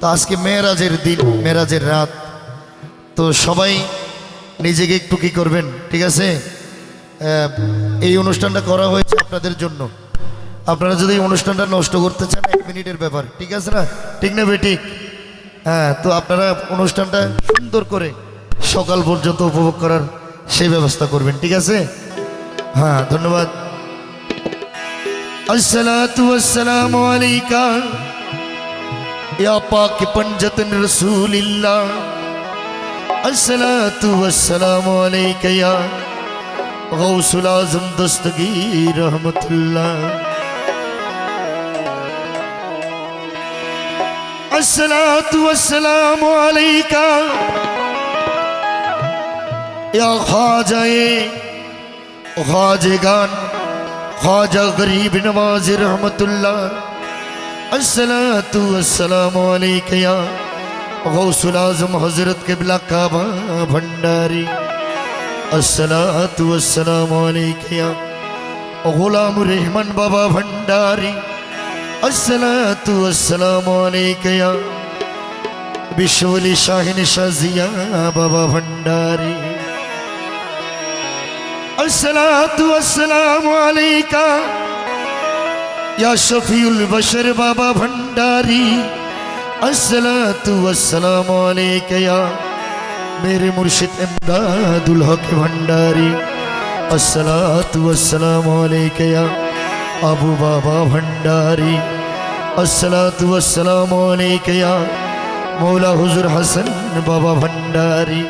তো আজকে মেরাজের দিন, মেরাজের রাত। তো সবাই নিজেকে একটু কি করবেন, ঠিক আছে? এই অনুষ্ঠানটা করা হয়েছে আপনাদের জন্য। আপনারা যদি এই অনুষ্ঠানটা নষ্ট করতে চান, 1 মিনিটের ব্যাপার, ঠিক আছে না? ঠিক না বেঠিক? হ্যাঁ, তো আপনারা অনুষ্ঠানটা সুন্দর করে সকাল পর্যন্ত উপভোগ করার সেই ব্যবস্থা করবেন, ঠিক আছে? হ্যাঁ, ধন্যবাদ। अस्सलातु वस्सलामु अलैका या पाक पंजतन रसूलिल्लाह। अस्सलातु वस्सलामु अलैका या गौसुल आज़म दस्तगीर रहमतुल्लाह। अस्सलातु वस्सलामु अलैका या ख्वाजाए ख्वाजेगान ख्वाजा गरीब नवाज रहमतुल्लाह। अस्सलातु वस्सलामु अलैका या गौसुल आज़म हज़रत क़िबला काबा भंडारी। अस्सलातु वस्सलामु अलैका या गुलाम रहमान बाबा भंडारी। अस्सलातु वस्सलामु अलैका या विश्वली शाहीन शाजिया बाबा भंडारी। अस्सलातु वस्सलामु अलैका या शफीउल बशर बाबा भंडारी। अस्सलातु वस्सलामु अलैका या मेरे मुर्शिद इमदादुल हक भंडारी। अस्सलातु वस्सलामु अलैका या अबू बाबा भंडारी। अस्सलातु वस्सलामु अलैका या मौला हुजूर हसन बाबा भंडारी।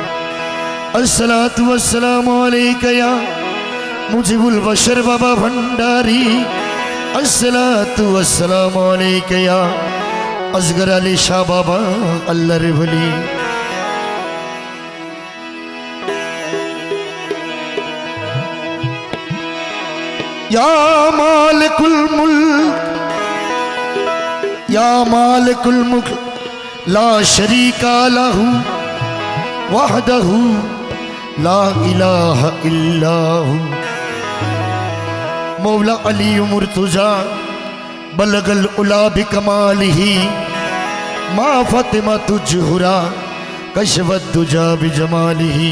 अस्सलातु वस्सलामु अलैका या मुजीबुल बशर बाबा भंडारी। अस्सलातु वस्सलामु अलैका या असगर अली शाह बाबा अल्लाहर वली। या मालिकुल मुल्क या मालिकुल मुल्क ला शरीका लहू वहदहू ला इलाहा इल्लाहू। मौला अली मुर्तजा बलगल उला बिकमालिही मा फातिमा तुजहुरा कशवत दुजा बिजमालिही।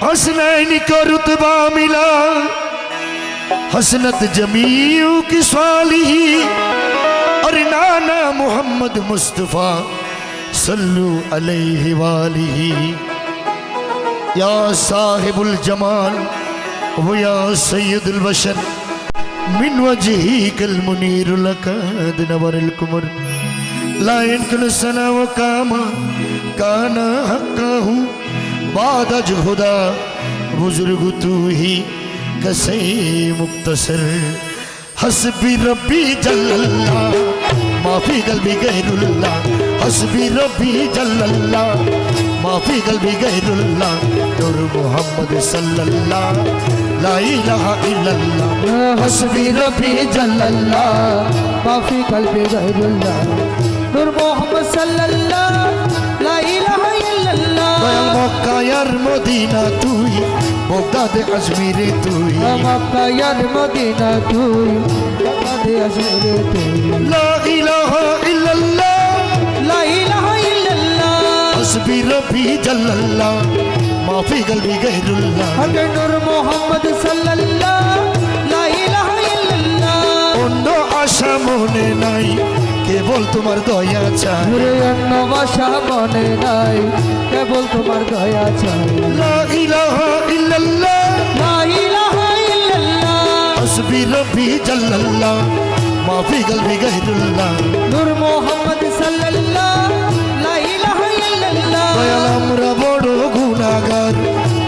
हसनैन का रुतबा मिला हसनत जमीऊ की सालिही। और नाना मोहम्मद मुस्तफ़ा सल्लु अलैहि वालिही। या साहिबुल जमाल व या सय्यदुल बशर मिन वजहिकल मुनीर लक़द नवरल कुमर। ला यनकनु सना व कामा काना हक़्क़हु बाद जुहुदा बुजुर्ग तू ही कसे मुक्तसर। हस्बी रब्बी जल्लल्लाह माफी कल्बी गैरुल्लाह। हस्बी रब्बी जल्लल्लाह माफी कल्बी गैरुल्लाह। नूर मोहम्मद सल्लल्लाह ला इलाहा इल्लल्लाह। हस्बी रब्बी जल्लल्लाह माफी कल्बी गैरुल्लाह। नूर मोहम्मद सल्लल्लाह ला इलाहा इल्लल्लाह। मक्का यार मदीना तुई बगदाद अजमीर तुई। मक्का यार मदीना तुई बगदाद अजमीर तुई। ला इलाहा इल्लल्लाह ला इलाहा इल्लल्लाह। हस्बी रब्बी जल्लल्लाह माफी कल्बी गैरुल्लाह। नूर मोहम्मद सल्लल्लाह ला इलाहा इल्लल्लाह। অন্য আশা মনে নাই কেবল তোমার দয়া চাই। অন্য ভাষা মনে নাই কেবল তোমার দয়া চাই। লা ইলাহা ইল্লাল্লাহ লা ইলাহা ইল্লাল্লাহ। হসবি রব্বি জাল্লাল্লাহ মাফি কলবি গায়রুল্লাহ। নূর মোহাম্মদ সাল্লাল্লাহ লা ইলাহা ইল্লাল্লাহ। দয়াল আমরা বড় গুনাহগার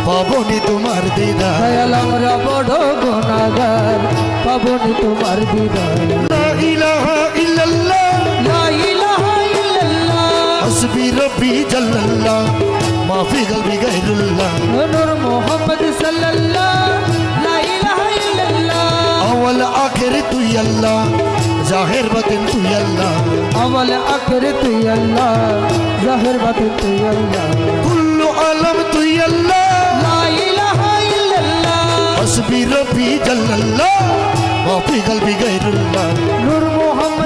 পাবনি তোমার দিদার। দয়াল আমরা বড় গুনাহগার পাবনি তোমার দিদার। লা ইলাহা ইল্লাল্লাহ লা ইলাহা ইল্লাল্লাহ। হসবি রব্বি জাল্লাল্লাহ মাফি কলবি গায়রুল্লাহ। নূর মোহাম্মদ সাল্লাল্লাহ লা ইলাহা ইল্লাল্লাহ। আওয়াল আখির তুই আল্লাহ জাহির বাতিন তুই আল্লাহ। আওয়াল আখির তুই আল্লাহ জাহির বাতিন তুই আল্লাহ। কুল্লু আলম তুই আল্লাহ। লা ইলাহা ইল্লাল্লাহ। হসবি রব্বি জাল্লাল্লাহ মাফি কলবি গায়রুল্লাহ। নূর মোহাম্মদ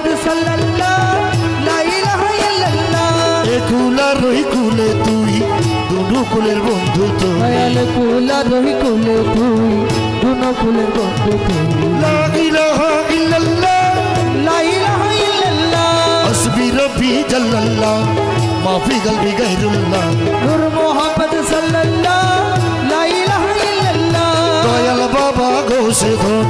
কুলের বন্ধু তুই দয়াল কুল আর রহি কুলে তুই দুনো কুলের বন্ধু তুই লা ইলাহা ইল্লাল্লাহ লা ইলাহা ইল্লাল্লাহ হাসবি রব্বি জাল্লাল্লাহ মাফি কলবি গায়রুল্লাহ নূর মোহাম্মদ সাল্লাল্লাহ লা ইলাহা ইল্লাল্লাহ দয়াল বাবা গৌসে ধন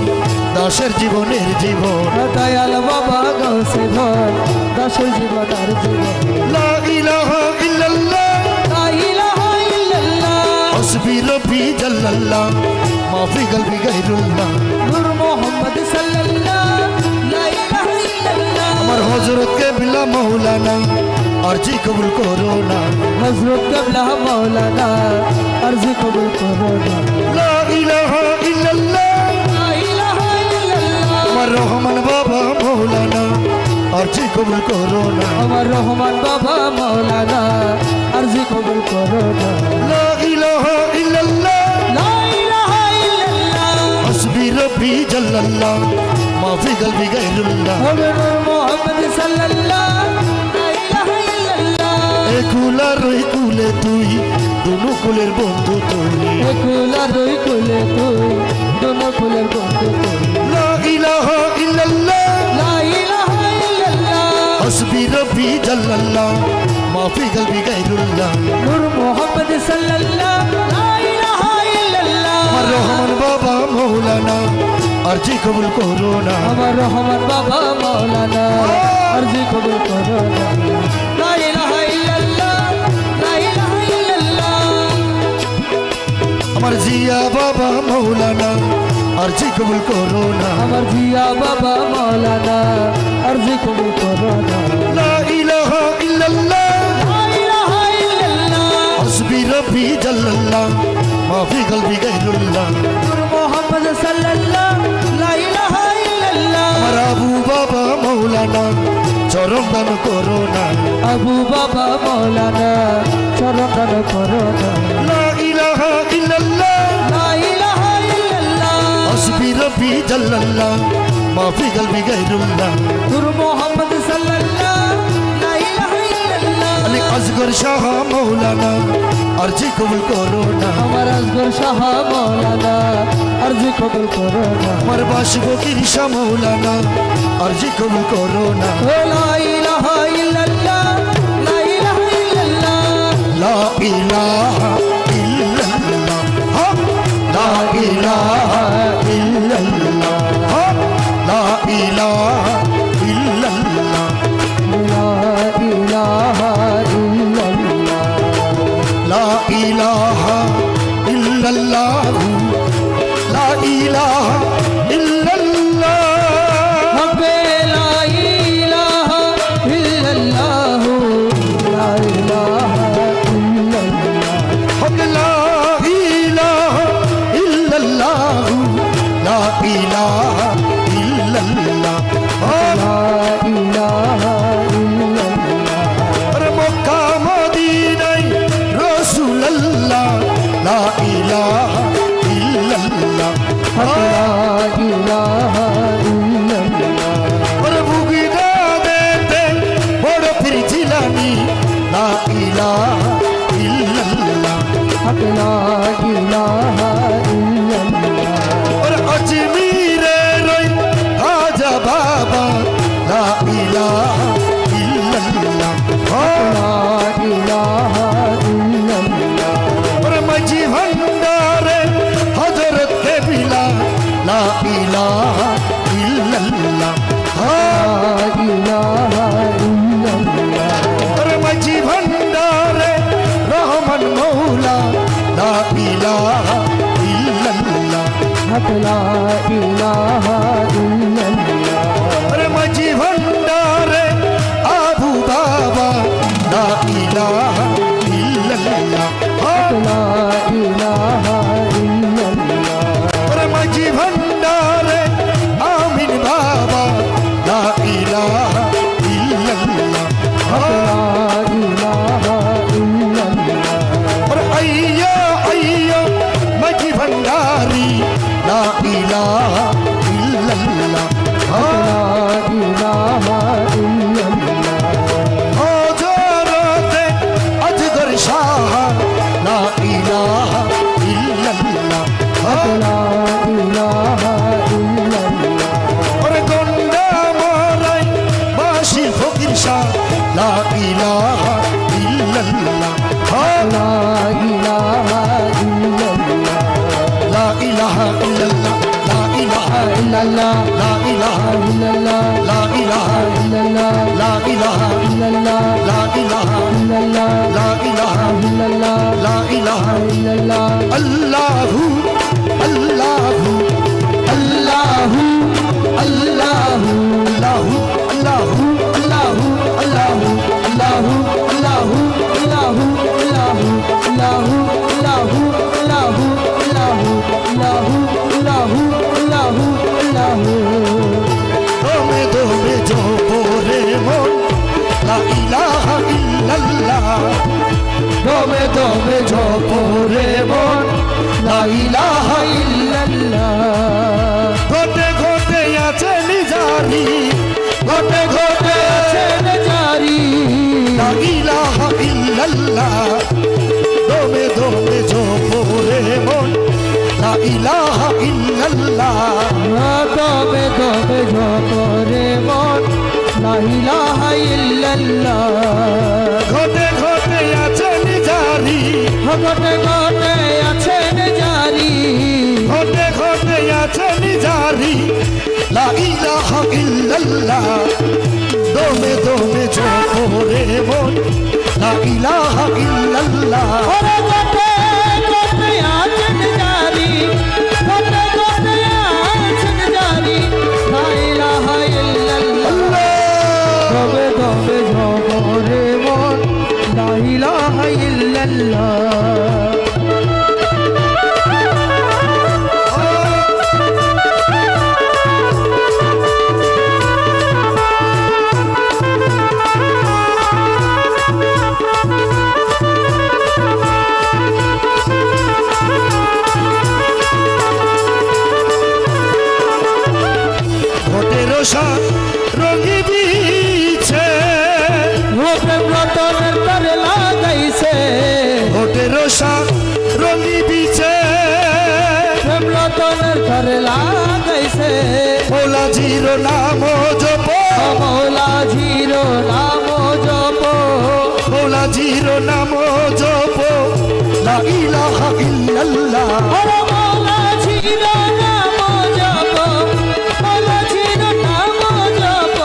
দাসের জীবনের জীবন দয়াল বাবা গৌসে ধন দাসের জীবন আর জীবন লা ইলাহা ইল্লাল্লাহ লা ইলাহা ইল্লাল্লাহ হাসবি রব্বি জাল্লাল্লাহ মাফি কলবি গায়রুল্লাহ নূর মোহাম্মদ সাল্লাল্লাহ লা ইলাহা ইল্লাল্লাহ আমার হযরত কেবলা মাওলানা আরজি কবুল করো না হযরত কেবলা মাওলানা আরজি কবুল করো না লা ইলাহা ইল্লাল্লাহ লা ইলাহা ইল্লাল্লাহ আমার রহমান বাবা মাওলানা আরজি কবুল করো না আমার রহমান বাবা মাওলানা আরজি কবুল করো না লা ইলাহা ইল্লাল্লাহ লা ইলাহা ইল্লাল্লাহ হাসবি রব্বি জাল্লাল্লাহ মাফি কলবি গায়রুল্লাহ হবে নূর মোহাম্মদ সাল্লাল্লাহ লা ইলাহা ইল্লাল্লাহ এ কুলা রই কুলে তুই দুনো কুলের বন্ধু তুই কুল আর দুই কুলে তুই দুনো কুলের বন্ধু তুই লা ইলাহা ইল্লাল্লাহ লা ইলাহা ইল্লাল্লাহ হাসবি রব্বি জাল্লাল্লাহ মাফি কলবি গায়রুল্লাহ নূর মোহাম্মদ সাল্লাল্লাহ লা ইলাহা ইল্লাল্লাহ আমার রহমান বাবা মাওলানা আরজি কবুল করো না আমার রহমান বাবা মাওলানা আরজি কবুল করো না লা ইলাহা ইল্লাল্লাহ লা ইলাহা ইল্লাল্লাহ আমার জিয়া বাবা মাওলানা আরজি কবুল করো না আমার জিয়া বাবা মাওলানা আরজি কবুল করো না লা ইলাহা ইল্লাল্লাহ লা ইলাহা ইল্লাল্লাহ হাসবি রব্বি জাল্লাল্লাহ মাফি কলবি গায়রুল্লাহ নূর মোহাম্মদ সাল্লাল্লাহ লা ইলাহা ইল্লাল্লাহ আমার আবু বাবা মাওলানা চরম দান করো না আবু বাবা মাওলানা চরণ দান করো না লা ইলাহা ইল্লাল্লাহ লা ইলাহা ইল্লাল্লাহ হাসবি রব্বি জাল্লাল্লাহ মাফি কলবি গায়রুল্লাহ নূর মোহাম্মদ সাল্লাল্লাহ লা ইলাহা ইল্লাল্লাহ আলী আসগর শাহ মাওলানা আরজি কবুল করো না আমার আসগর শাহ মাওলানা আরজি কবুল করো না আমার বাসবকির শাহ মাওলানা আরজি কবুল করো না লা ইলাহা ইল্লাল্লাহ লা ইলাহা ইল্লাল্লাহ লা ইলাহা ইল্লাল্লাহ হা লা ইলাহা ইল্লাল্লাহ হা লা ইলাহা ইল্লাল্লাহ লা ইলাহা ইল্লাল্লাহ লা ইলাহা ইল্লাল্লাহ লা ইলাহা ইল্লাল্লাহ হবে লা ইলাহা ইল্লাল্লাহ লা ইলাহা ইল্লাল্লাহ হক লা ইলাহা ইল্লাল্লাহ লা ইলাহা ইল্লাল্লাহ লা ইলাহা ইল্লাল্লাহ আর মক্কা মদিনায় রাসূলুল্লাহ লা ইলাহা ইল্লাল্লাহ লা ইলাহা ইল্লাল্লাহ আর বুগিদা দেতে বড় পীর জিলানী লা ইলাহা ইল্লাল্লাহ লা ইলাহা ইল্লাল্লাহ আর আজমিরে রই খাজা বাবা লা ইলাহা ইল্লাল্লাহ লা ইলাহা ইল্লাল্লাহ আর মাঝি ভান্ডারে হযরত কেবলা লা ইলাহা ইল্লাল্লাহ লা ইলাহা ইল্লাল্লাহ আর মাঝি ভান্ডারে রহমান মৌলা লা ইলাহা ইল্লাল্লাহ লা ইলাহা ইল্লাল্লাহ আর মাঝি ভান্ডারে আবু বাবা লা ইলাহা ইল্লাল্লাহ লা ইলাহা ইল্লাল্লাহ আর মাঝি ভান্ডারে আমিন বাবা লা আল্লাহু আল্লাহু আল্লাহু আল্লাহু আল্লাহু আল্লাহু আল্লাহু আল্লাহু আল্লাহু আল্লাহু আল্লাহু আল্লাহু আল্লাহু আল্লাহু আল্লাহু আল্লাহু আল্লাহু আল্লাহু আল্লাহু দমে দমে জপরে মন লা ইলাহা ইল্লাল্লাহ দমে দমে জপরে মন লা ইলাহা ইল্লাল্লাহ ঘটে ঘটে আছে নিজারি ঘটে ঘটে আছেন জারি লা ইলাহা ইল্লাল্লাহ দমে দমে জপরে মন লা ইলাহা ইল্লাল্লাহ দমে দমে জপরে মন লা ইলাহা ইল্লাল্লাহ ঘটে ঘটে আছে নিজারি ঘটে ঘটে আছেন জারি ঘটে ঘটে আছে নিজারি লা ইলাহা ইল্লাল্লাহ দমে দমে জপরে মন লা ইলাহা ইল্লাল্লাহ ওরে ঘটে ঘটে আছেন জারি ঘটে ঘটে আছেন জারি লা ইলাহা ইল্লাল্লাহ দমে দমে জপরে মন লা ইলাহা ইল্লাল্লাহ ঘটের রসা রঙি দিছে প্রেম রতনের তরে লাগাইছে ঘটের রসা রঙি দিছে প্রেম রতনের তরে লাগাইছে মৌলা জির নাম জপ মৌলা জিরো নাম জপ মৌলা জির নাম জপ লা ইলাহা ইল্লাল্লাহ ওরে মৌলা জিরো নাম জপ মৌলা জিরো নাম জপ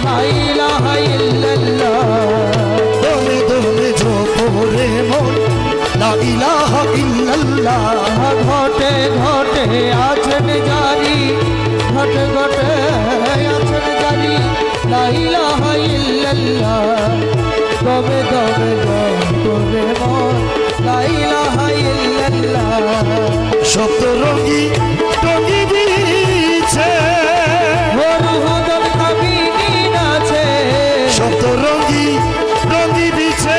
লা ইলাহা ইল্লাল্লাহ দমে দমে জপরে মন লা ইলাহা ইল্লাল্লাহ ঘটে ঘটে আছেন জারি ঘটে ঘটে আছেন জারি লা ইলাহা ইল্লাল্লাহ দমে দমে জপরে মন লা ইলাহা ইল্লাল্লাহ সপ্ত রঙি রঙি দিছে হরহুদন কামিনী নাচে সপ্ত রঙি রঙি দিছে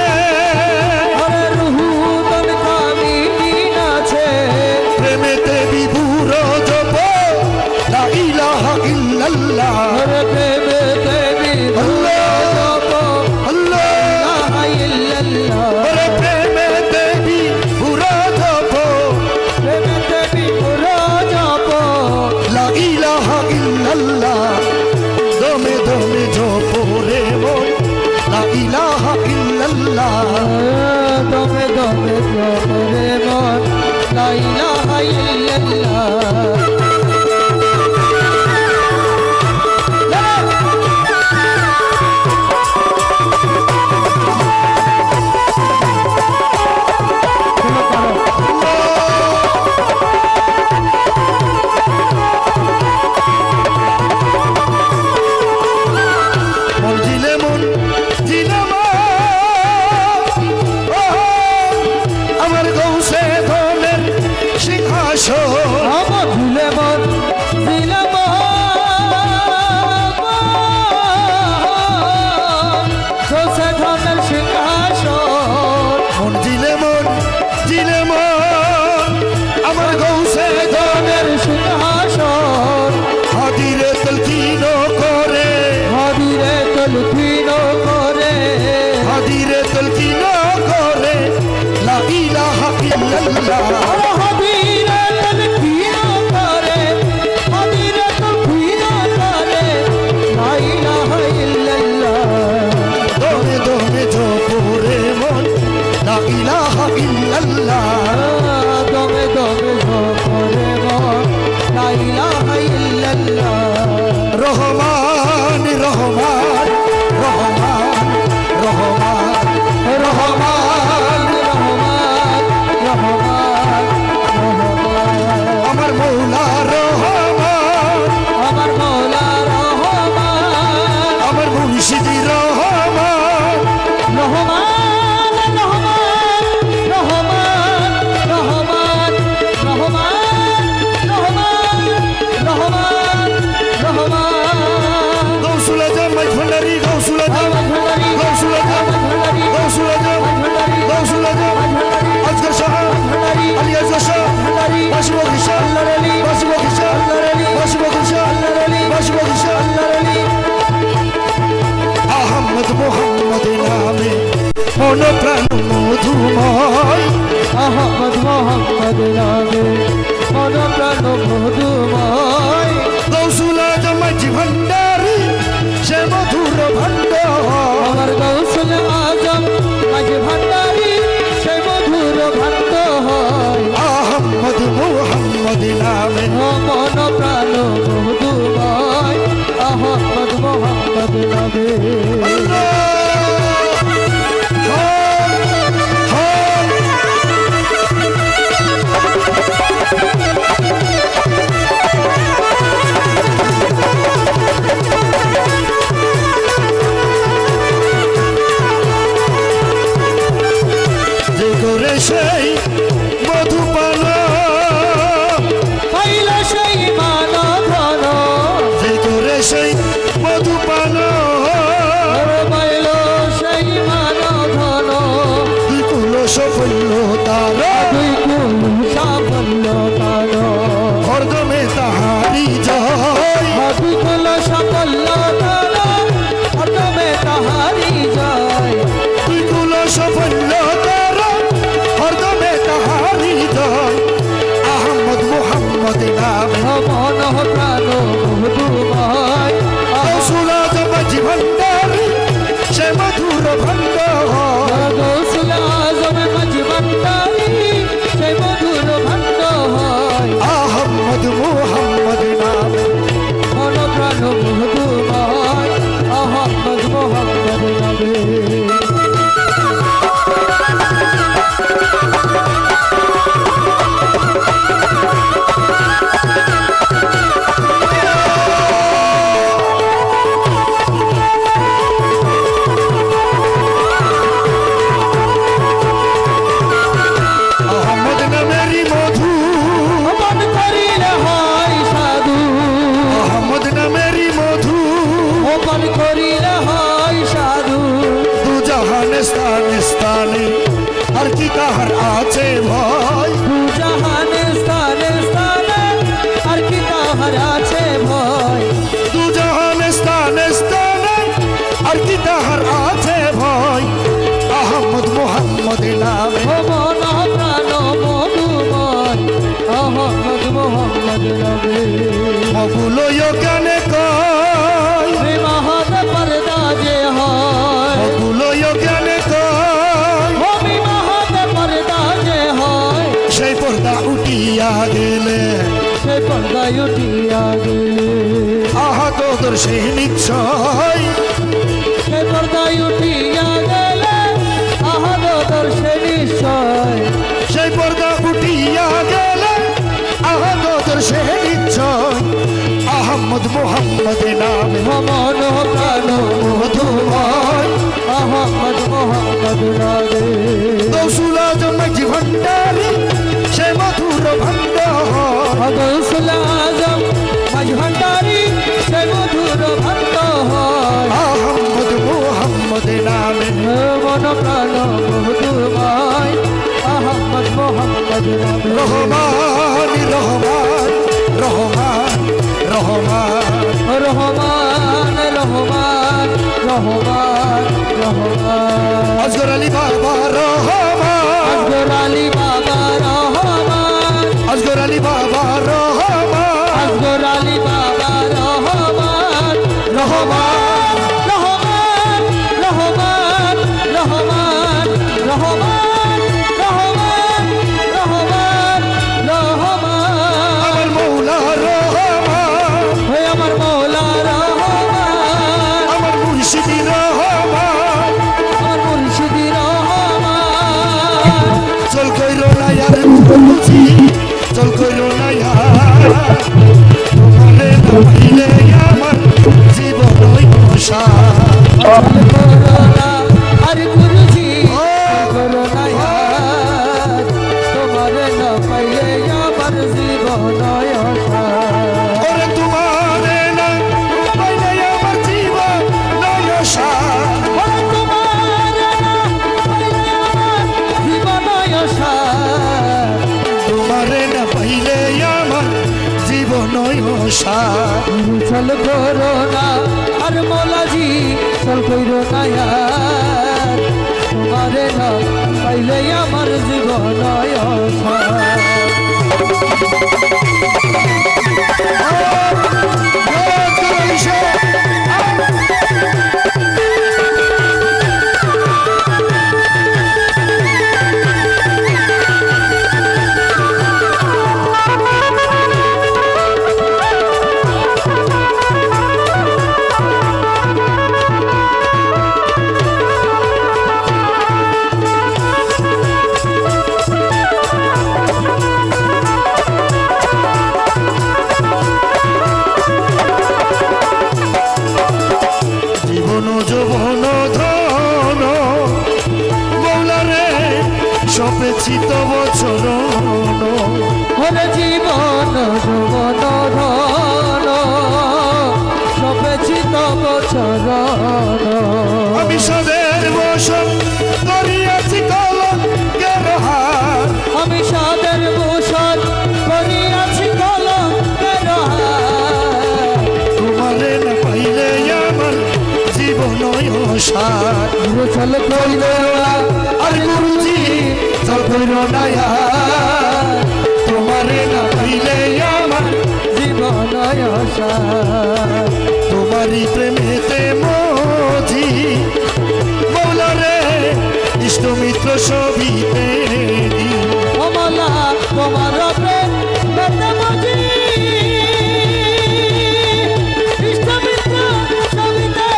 হরে রুহুদন কামিনী নাচে প্রেমেতে বিভুর জপ লা ইলাহা ইল্লাল্লাহ হরে প্রেমে দেবী জপ আল্লাহ ইলাহা ইল্লাল্লাহ ওরে প্রেমেতে বিভুর জপ প্রেমে দেবী জপ লা ইলাহা ইল্লাল্লাহ দমে দমে জপরে মন লা ইলাহা ইল্লাল্লাহ দমে দমে জপরে মন লা ইলাহা ইল্লাল্লাহ মন জিলে মন জিলে মন ও আমার গৌসে ধনের সিংহাসন আমার ভুলে মন দিলে জোসে ধনের সিংহাসন মন জিলে মন আমার গৌসে ধনের ধনের সিংহাসন হাদিরে তলকিন করে হরিরে তলকিন করে হাদিরে তলকিন করে লা ইলাহা ইল্লাল্লাহ হরিরে তলকিন করে হরিরে তলকিন করে লা ইলাহা ইল্লাল্লাহ দমে দমে জপরে মন লা ইলাহা ইল্লাল্লাহ দমে দমে জপরে মন লা ইলাহা ইল্লাল্লাহ রহমান রহমান রহমান রহমান রহমান রহমান রহমান মন প্রাণ মধুময় আহমদ মোহাম্মদ নামে মন প্রাণ মধুময় গৌসুল আজম মাঝি ভান্ডারী সে মধুর ভান্ডার আমার গৌসুল আজম মাঝ ভান্ডারী সে মধুর ভান্ড হয় আহমদ মোহাম্মদ নামে মন প্রাণ মধুময় আহমদ মোহাম্মদ নামে যে করে সেই মধুপান পাইল সেই মান ধন যে করে সেই মধুপান পাইল সেই মান ধন বিপুল সাফল্য তার দুই কুল সাফল্য তার হরদমে তাহারি জয় দুই কুল সাফল্য তার হরদমে তাহারি যায় বিপুল সাফল্য তার হরদমে তাহারি জয় আহমদ মোহাম্মদ নামে মন প্রাণ মধুময় গৌসুল আজম মাঝি ভান্ডারী সে মধুর ভান্ডার গৌসুল আজম মাঝ ভান্ডারী সেই মধুর ভান্ড হয় আহমদ মোহাম্মদ নামে মন প্রাণ মধুময় আহমদ মোহাম্মদ নামে আহমদ নামেরই মধু মন করিলে হয় সাধু আহমদ নামেরই মধু মন করিলে হয় সাধু দু জাহান স্থানে স্থানে আর কি কাহার আছে ভয় জাহান স্থানে স্থানে আর কি তাহার আছে ভয় দু জাহান স্থানে স্থানে আর কি তাহার আছে ভয় আহমদ মোহাম্মদ নামে ও মন প্রাণ মধুময় আহমদ মোহাম্মদ নামে মগুলো জ্ঞানে কয় বিবাহত পর্দা যে হয় মগুলো জ্ঞানে কয় ও বিবাহত পর্দা যে হয় সেই পর্দা উঠিয়া গেলে সে পর্দায় উঠিয়া গেলে আহত তোর সেই নিশ্চয় সে পর্দায় উঠিয়া গেলে আহাদ দর্শে নিশ্চয় সেই পর্দা উঠিয়া গেলে আহত তোর সেই নিশ্চয় আহমদ মোহাম্মদ নামে মন প্রাণ মধুময় আহমদ মোহাম্মদ নামে গৌসুল আজম মাঝি ভান্ডারী সে মধুর ভান্ডার গৌসুল আজম মাঝ ভান্ডারী সে মধুর ভান্ড হয় আহমদ মোহাম্মদ নামে মন প্রাণ মধুময় আহমদ মোহাম্মদ নামে রহমান রহমান রহমান রহমান রহমান রহমান রহমান রহমান আজগর আলী বাবা রহমান আসগর আলী বাবা রহমান আজগর আলী বাবা রহমান আসগর আলী বাবা রহমান রহমান রহমান রহমান রহমান রহমান রহমান রহমান রহমান আমার মৌলা রহমান হে আমার মৌলা রহমান আমার মুর্শিদি রহমান আমার মুর্শিদি রহমান চল কইরো না ইয়ার বুঝি চল কইরো না ইয়ার তোমারে না পাইলে আমার জীবন হইবসা করোনা আর গুরুজি করোনা তোমার না পাইলে আমার জীবন ওরে তোমারে না পাইলে আমার জীবন নয়সা তোমার না পাইলে আমার জীবন তোমারে না পাইলে আমার জীবন নয়সা চল করোনা আর মোলাজি চল করোনা তোমারে পাইলে আমার জীবন জীবন যৌবন ধন মৌলারে সপেছি তব চরণ ওরে জীবন যৌবন ধন সপেছি তব চরণ আমি সদের বসন করিয়াছি কলঙ্কের হার আমি সাদের ভূষণ করিয়াছি কলঙ্কের হার তোমারে না পাইলে আমার জীবন সার চল কইল আর গুরুজি চল কইর নায়া তোমারে না পাইলে আমার জীবন তোমারই প্রেমেতে মজি মৌলারে ইষ্ট মিত্র সবিতে কমলা তোমার প্রেম পেতে মজি ইষ্টমিত্র সবিতে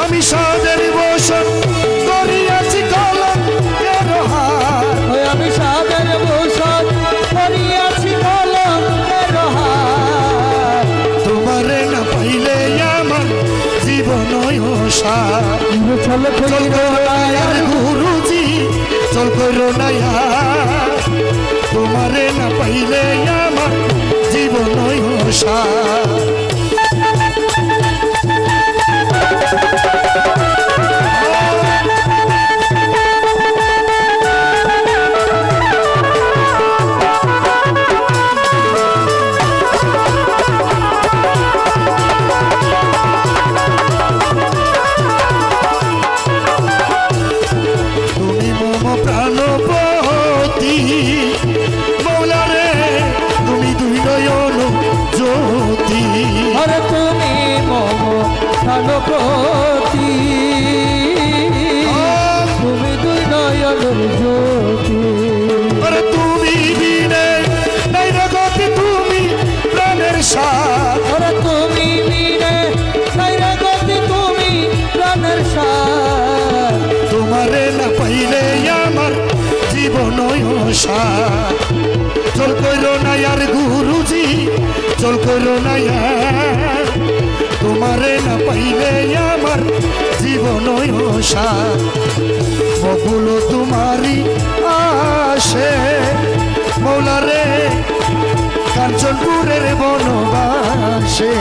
আমি সাদের বসন করিয়াছি কলঙ্কের হার ওই আমি সাদের ভূষণ করিয়াছি কলঙ্কের হার তোমারে না পাইলে আমার জীবন সার চল চল করো নায়ার গুরুজি চল করো নায়া তোমারে না পাইলে আমার জীবন সার তুমি মম প্রাণপতি মৌলারে তুমি দুই নয়ন জ্যোতি আরে তুমি মম প্রাণপতি তুমি দুই নয়নের জ্যোতি আরে তুমি বিনে নাই রে গতি তুমি প্রাণের সার আরে তুমি বিনে নাই রে গতি তুমি প্রাণের সার তোমারে না পাইলে আমার জীবন সার চল কইর নায়ার গুরুজি চল কইর নায়ার তোমারে না পাইলে আমার জীবন সার বকুল তোমারি আসে মৌলারে কাঞ্চনপুরের বনবাসে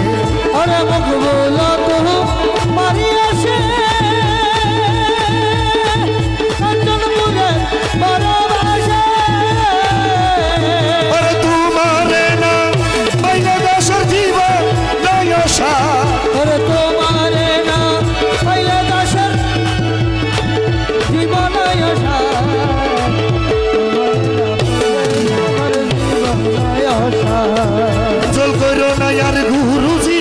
আরে মুখ বলো তো মারি আসে কাঞ্চনপুরে বনবাসে আরে তোমারে না পাইলে দাসর জীবন নয়সা আরে তোমারে না পাইলে দাসের জীবন আশা আমার জীবন আশা চল করো নায়ার গুরুজি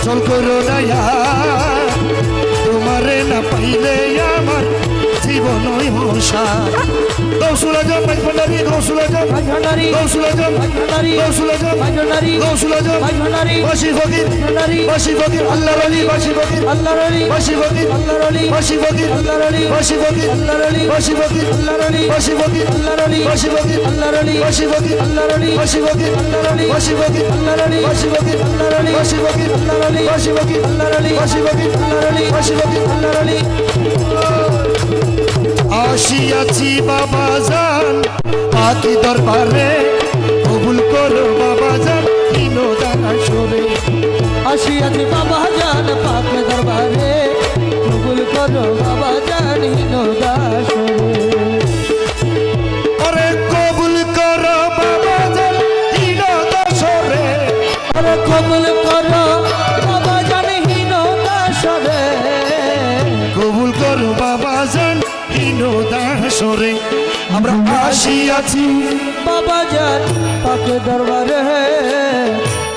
চল করো নায়া তোমারে না পাইলে আমার জীবন সার গৌসুল আজম ভান্ডারি গৌসুল আজম ভান্ডারি গৌসুল আজম ভান্ডারি গৌসুল আজম ভান্ডারি গৌসুল আজম ভান্ডারি বাসি ফকির ভান্ডারি বাসি ফকির আল্লাহর আলী বাসি ফকির আল্লাহর আলী বাসি ফকির আল্লাহর আলী বাসি ফকির আল্লাহর আলী বাসি ফকির আল্লাহর আলী বাসি ফকির আল্লাহর আলী বাসি ফকির আল্লাহর আলী বাসি ফকির আল্লাহর আলী বাসি ফকির আল্লাহর আলী বাসি ফকির আল্লাহর আলী বাসি ফকির আল্লাহর আলী বাসি ফকির আল্লাহর আলী বাসি ফকির আল্লাহর আলী বাসি ফকির আল্লাহর আলী বাসি ফকির আল্লাহর আলী বাসি ফকির আল্লাহর আলী আসিয়াছি বাবা জান পাখি দরবারে কবুল করো বাবা জান কিনোদান সরে আসিয়াছি বাবা জান পাক দরবারে কবুল করো বাবা জান হিনো দাসরে আরে কবুল করো বাবা জান কিনোদান সরে আরে কবুল করো বাবা জান হিনো দাসরে কবুল করো বাবা জান আমরা আসিয়াছি বাবা যান পাকে দরবারে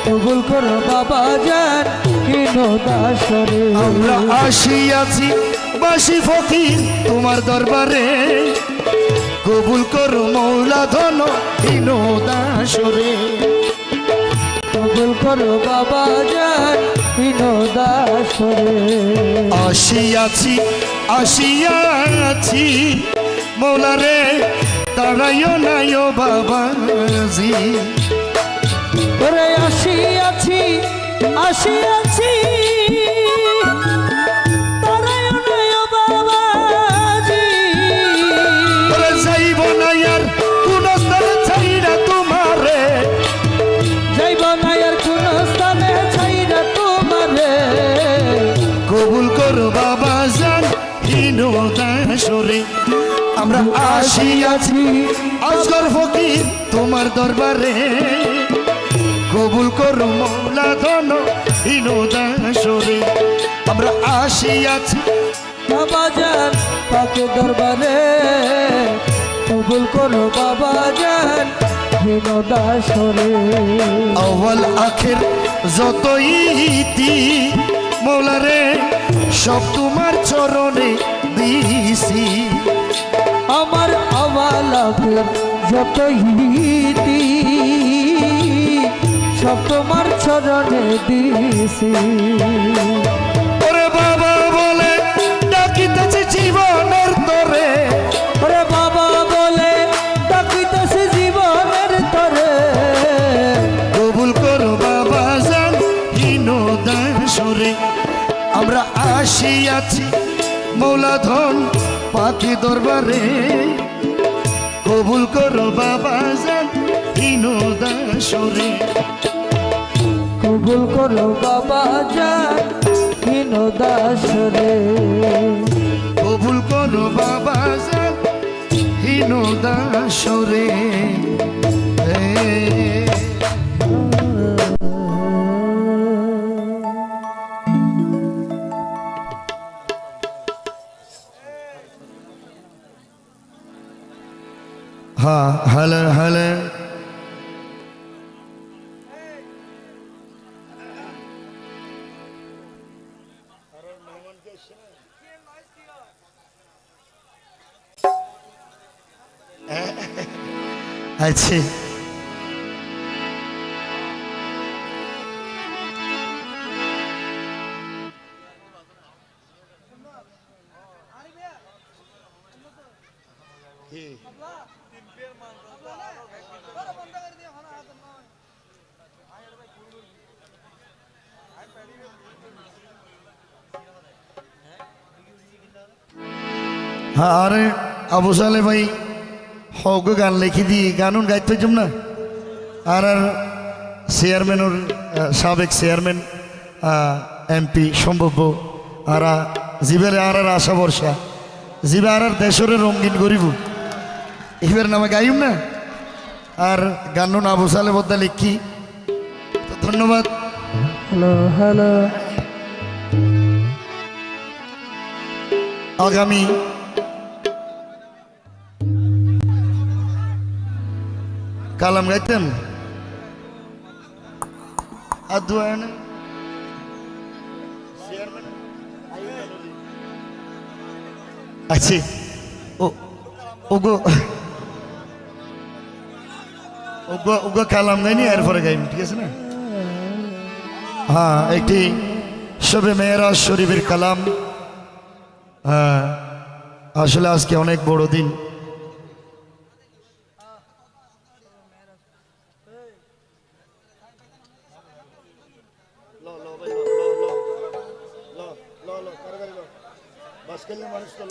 কবুল করো বাবা যান হীন দাসরে আমরা আসিয়াছি বাসি ফকির তোমার দরবারে কবুল করো মৌলা ধন হীন দাসরে কবুল করো বাবা যান হীন দাসরে আসিয়াছি আসিয়াছি মৌলা রে দাঁড়াইও নাইও বাবাজি ওরে আসিয়াছি আসিয়াছি তারাই নয় বাবাজি ওরে যাইব না আর কোন স্থানে ছাইরা তোমারে যাইব না আর কোন স্থানে ছাইরা তোমারে কবুল করো বাবা জান হীন দাসরে আমরা আসিয়াছি আসগর ফকির তোমার দরবারে কবুল করো মৌলা ধন হীন দাসরে আমরা আসিয়াছি বাবা যান পাকে দরবারে কবুল করো বাবা যান হীন দাসরে আউয়াল আখের যত ইতি মৌলা রে সব তোমার চরণে দিছি আমার আওয়ালাকের যত হিতি সব তোমার চরণে দিছি ওরে বাবা বলে ডাকিতেছে জীবনের তরে ওরে বাবা বলে ডাকিতেছে জীবনের তরে কবুল করো বাবা জান হীন দাসরে আমরা আসিয়াছি মৌলা ধন পাখি দরবারে কবুল করো বাবা জান হীন দাসরে কবুল করো বাবা যান হীন দাসরে কবুল করো বাবা জান হীন দাসরে হ্যাঁ হ্যালো হ্যালো আচ্ছা হ্যাঁ আরে আবু সালে ভাই হগ গান লিখি দি গানুন গাইতে পারছম না আর চেয়ারম্যান ওর সাবেক চেয়ারম্যান এমপি সম্ভব আর জীবের আর আশা বর্ষা জীবে আর দেশরে রঙিন করিব এবার নামে গাইম না আর গানুন আবু সালে বদ্দা লিখি তো ধন্যবাদ হ্যালো হ্যালো আগামী কালাম গাইতেন আর দুয়ায় না আছি ও ওগো ওগো ওগো কালাম গাইনি এরপরে গাইম ঠিক আছে না হ্যাঁ একটি শবে মেয়েরাজ শরীফের কালাম হ্যাঁ আসলে আজকে অনেক বড় দিন মানুষ তো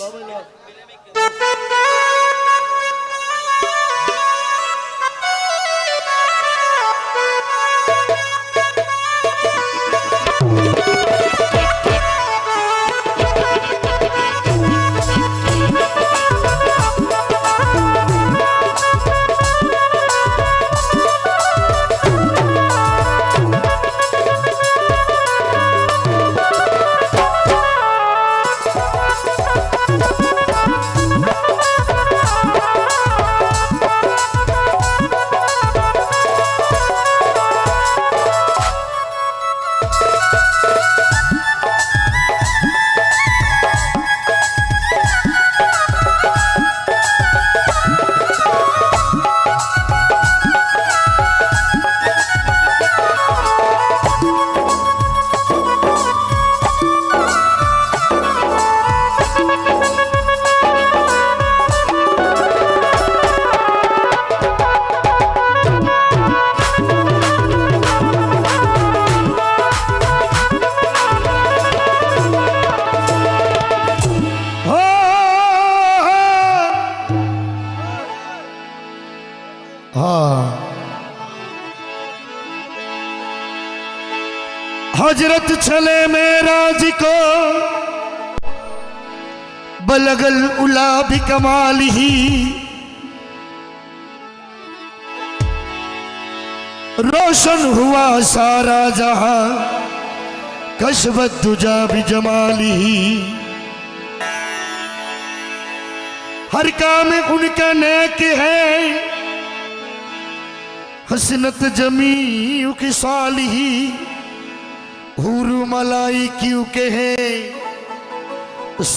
हजरत चले मेराज को बलगल उला भी कमाल ही रोशन हुआ सारा जहां कशबत दुजा भी जमाली ही हर काम उनका नेक है हसनत जमी की सालिही हुरू मलाई क्यों कहे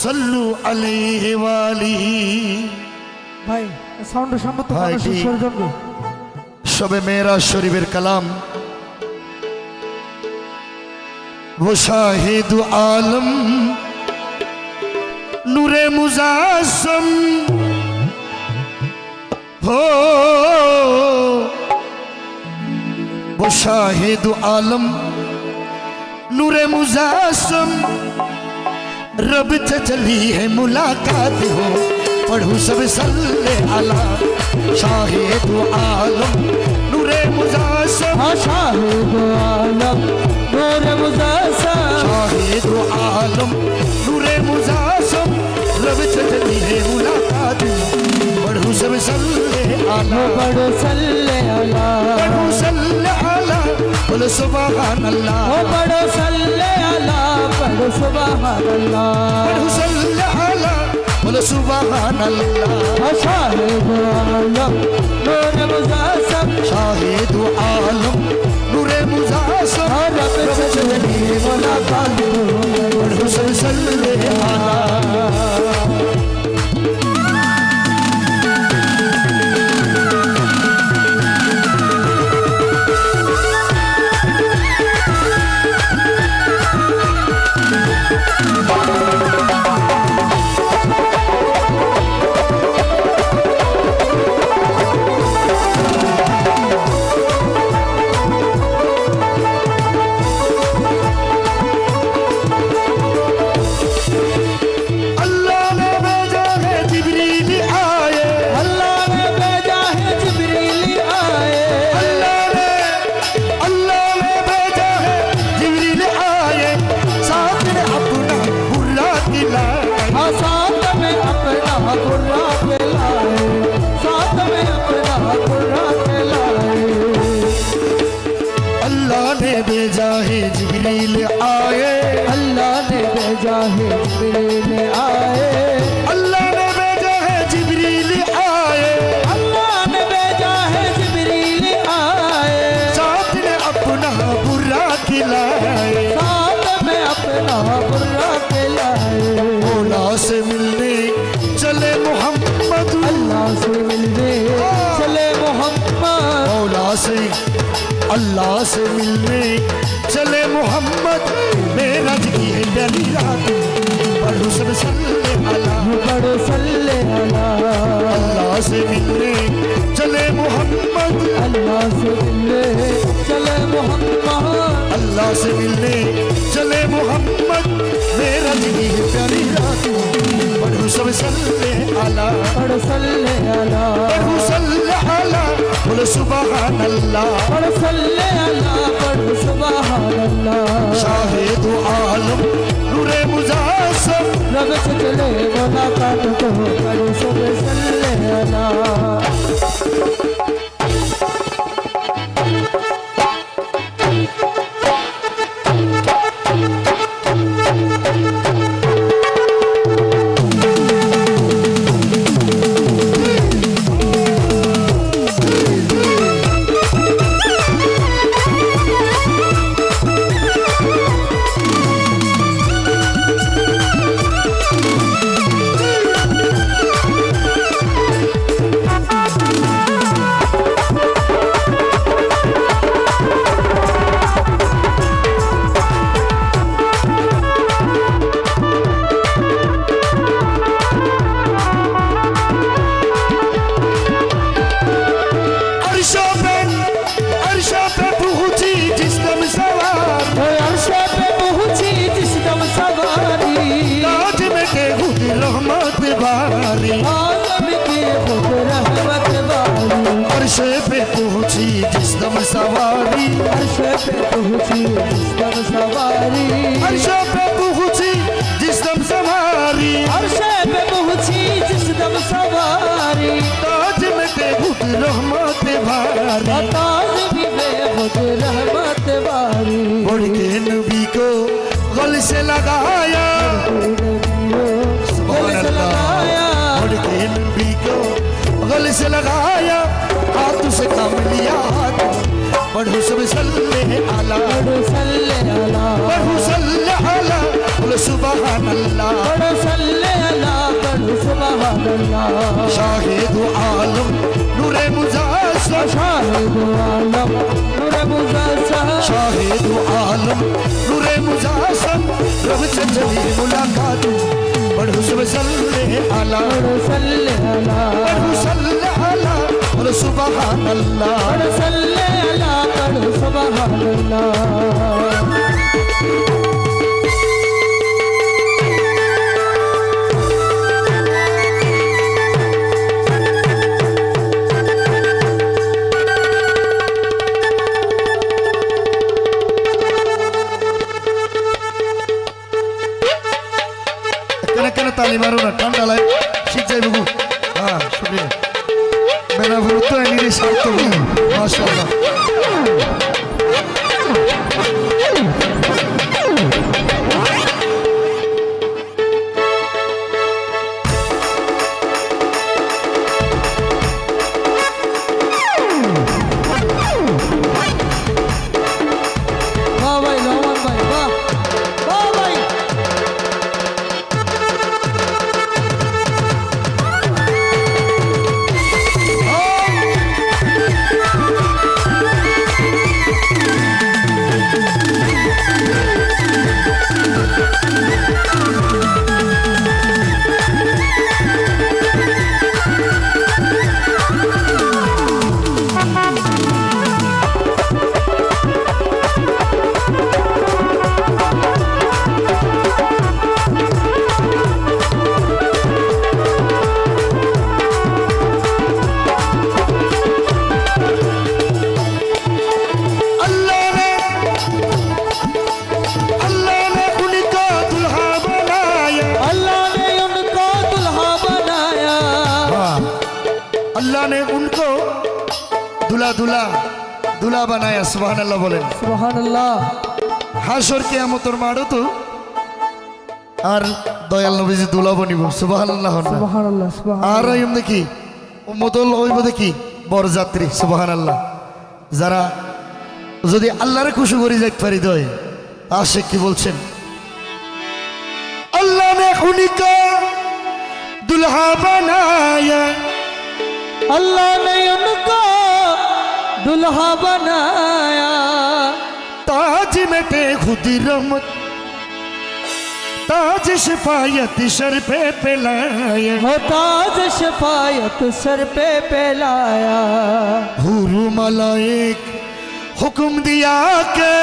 सल्लू अलैहि वालिही ভাই সাউন্ড সম্মত ভাই, মানুষ ঠিক। ঈশ্বরের জন্য शबे मेरा शरीफेर कलाम वो शाहिद आलम नूरे मुजासम हो वो शाहिद आलम नूरे मुजासम रब से चली है मुलाकात हो पढ़ू सब सल्ले अला शाहिद आलम नूरे मुजासम शाहिद आलम नूरे मुजासम शाहिद आलम नूरे मुजासम रब से चली है मुलाकात पढ़ू सब सल्ले अला बड़ो सल्ले अला पढ़ू सल्ले अला बोलो सुभान अल्लाह बड़ो सल्ले अला बड़ो सुभान अल्लाह पढ़ू सल्ले अला बोलो सुभान अल्लाह शाहिद आलम नूरे मुजासम शाहिद आलम नूरे मुजासम रब से चली मुलाकात पढ़ू सब सल्ले अला भेजा है जिब्रील आए अल्लाह ने भेजा है जिब्रील आए अल्लाह ने भेजा है जिब्रील आए अल्लाह ने भेजा है जिब्रील आए साथ में अपना बुरा खिलाए साथ में अपना बुरा खिलाए मौला से मिलने चले मोहम्मद अल्लाह से मिलने चले मोहम्मद मौला से अल्लाह से मिलने चले मोहम्मद मेरज की है पहली रात पढ़ू सब सल्ले अला बड़ो सल्ले अला अल्लाह से मिलने चले मोहम्मद अल्लाह से मिलने चले मोहम्मद अल्लाह से मिलने चले मोहम्मद मेरज की है पहली रात पढ़ू सब सल्ले अला बड़ो सल्ले अला पढ़ू सल्ले अला बोलो सुभान अल्लाह बड़ो सल्ले अला बड़ो सुभान अल्लाह शाहिद आलम नूरे मुजासम रब से चले मुलाकात को बड़ो सब सल्ले अला सवारी अर्श पे पहुंची जिसम सवारी अर्श पे पहुंची जिसम सवारी अर्श पे पहुंची जिसम सवारी ताज में बेखुद रहमत भारी ताज भी बेखुद रहमत बारी बढ़ के नबी को गल से लगाया सुभान अल्लाह बढ़ के नबी को गल से लगाया हाथ से काम लिया बढ़ू सब सल्ले आला सल्ले अला बढ़ू सल्ले आला बोले सुभान अल्लाह बड़ो सल्ले अला बड़ो सुभान अल्लाह शाहिद आलम नूरे मुजासम शाहिद आलम नूर मुज़स्सम शाहिद आलम नूरे मुजासम रब से चली मुलाकात बढ़ू सब सल्ले आला बड़ो सल्ले अला बढ़ू सल्ले आला बोले सुभान अल्लाह बड़ो सल्ले अला बड़ो सुभान अल्लाह কেন তালি মারো না ঠান্ডা লাগে শীত যাই বাবু হ্যাঁ শুক্রিয়া মেনা বাবু তো এনে স্বার্থ মাশাআল্লাহ वाह भाई रोहन भाई वाह वाह भाई अल्लाह ने उनको दुल्हा दुल्हा दुल्हा बनाया सुभान अल्लाह बोलें सुभान अल्लाह হাসর কিয়ামতের মাঠে তো আর দয়াল নবীজি দুলা বনিব সুবহানাল্লাহ सुभान अल्लाह सुभान আর এম দেখি উম্মতুল হইব দেখি বরযাত্রী সুবহানাল্লাহ যারা যদি আল্লাহরে খুশি করে যাইতে পারি দয় আশিক কি বলছেন अल्लाह ने उनको दुल्हा बनाया अल्लाह ने उनको दुल्हा बनाया ताज में ते खुद रहमत ताज शिफायत सर पे पिलाया हो ताज शफायत सर पे फैलाया हुरू मलाइक हुक्म दिया के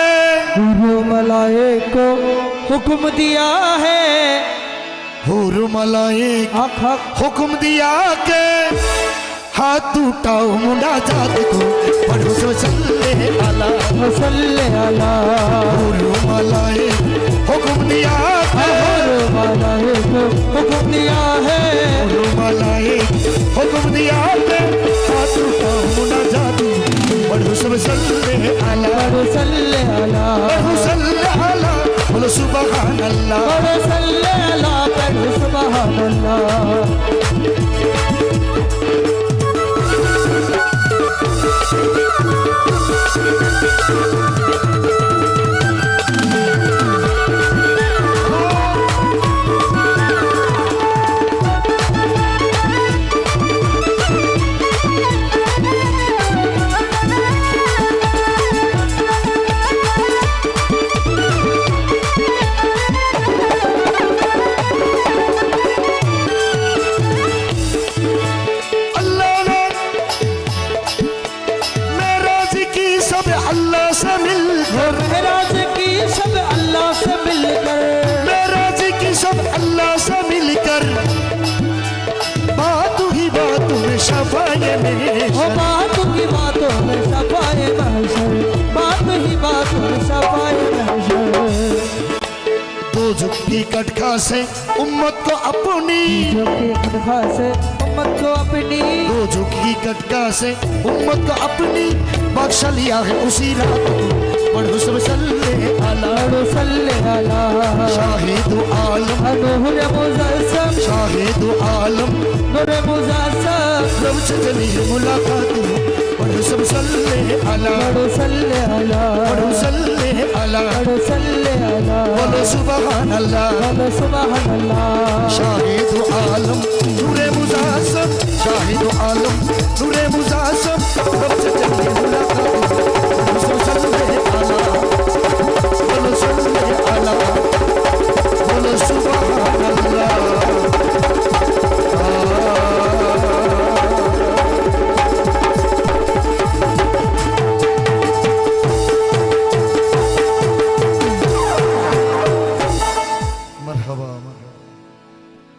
गुरु मलाइक को हुक्म दिया है हुरू मलाइक हक हक हुक्म दिया के हाथ उठाओ मुंडा जात को पढ़ो सो सल्ले अला सल्ले अला हुरू मलाइक हुक्म दिया के गुरु मलाइक को हुक्म दिया है हुरू मलाइक हुक्म दिया के हाथ उठाओ मुंडा जात पढ़ो सो सल्ले अला सल्ले अला पढ़ो सल्ले अला बोलो सुभान अल्लाह सल्ले अला सुभान अल्लाह झुक की कटखा से उम्मत को अपनी, जो कि खटखा से उम्मत को अपनी, दो झुक की कटखा से उम्मत को अपनी बख्शा लिया है उसी रात को। पढ़ो सब सल्ले अला, पढ़ो सल्ले अला शाहिदु आलम, नूर मुज़स्सम, शाहिदु आलम, नूर मुज़स्सम, रब से चली है मुलाकात। पढ़ो सब सल्ले अला, पढ़ो सल्ले अला, पढ़ो सल्ले अला, पढ़ो सल्ले अला, बोलो सुबहान अल्लाह, बोलो सुभान अल्लाह। शाहिदु आलम नूरे मुज़स्सम, शाहिदु आलम नूरे मुज़स्सम, रब से चली है मुलाकात। पढ़ो सब सल्ले अला, बोलो सल्ले अला, बोलो सुबहान अल्लाह। मरहबा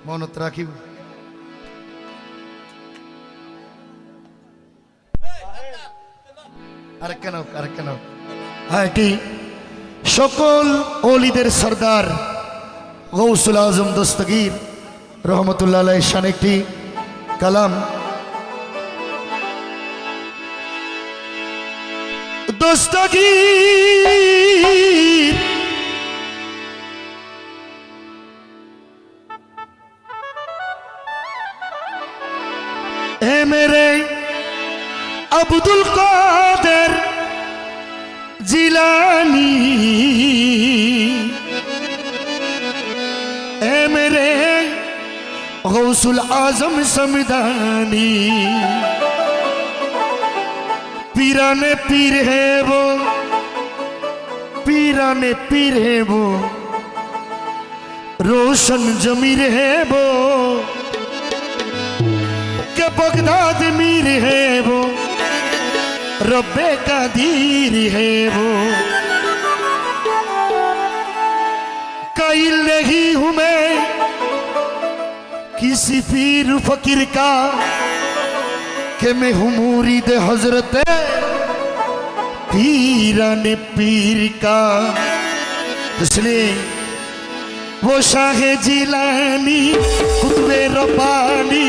मौनत राखिब। আরেকখান হ্যাঁ এটি সকল ওলিদের সরদার গৌসুল আজম দস্তগীর রহমতুল্লাহ আলাইহির শান একটি কালাম। দস্তগীর এ মেরে अब्दुल कादिर जिलानी, ए मेरे गौसुल आजम समदानी, पीराने पीर है वो, पीराने पीर है वो, रोशन जमीर है वो, के बगदाद मीर है वो, रब्बे का धीर है वो। कायल नहीं हूं मैं किसी पीर फकीर का, कि मैं हूं मुरीद हजरत पीराने पीर का। इसलिए वो शाहे जिलानी कुतुबे रब्बानी,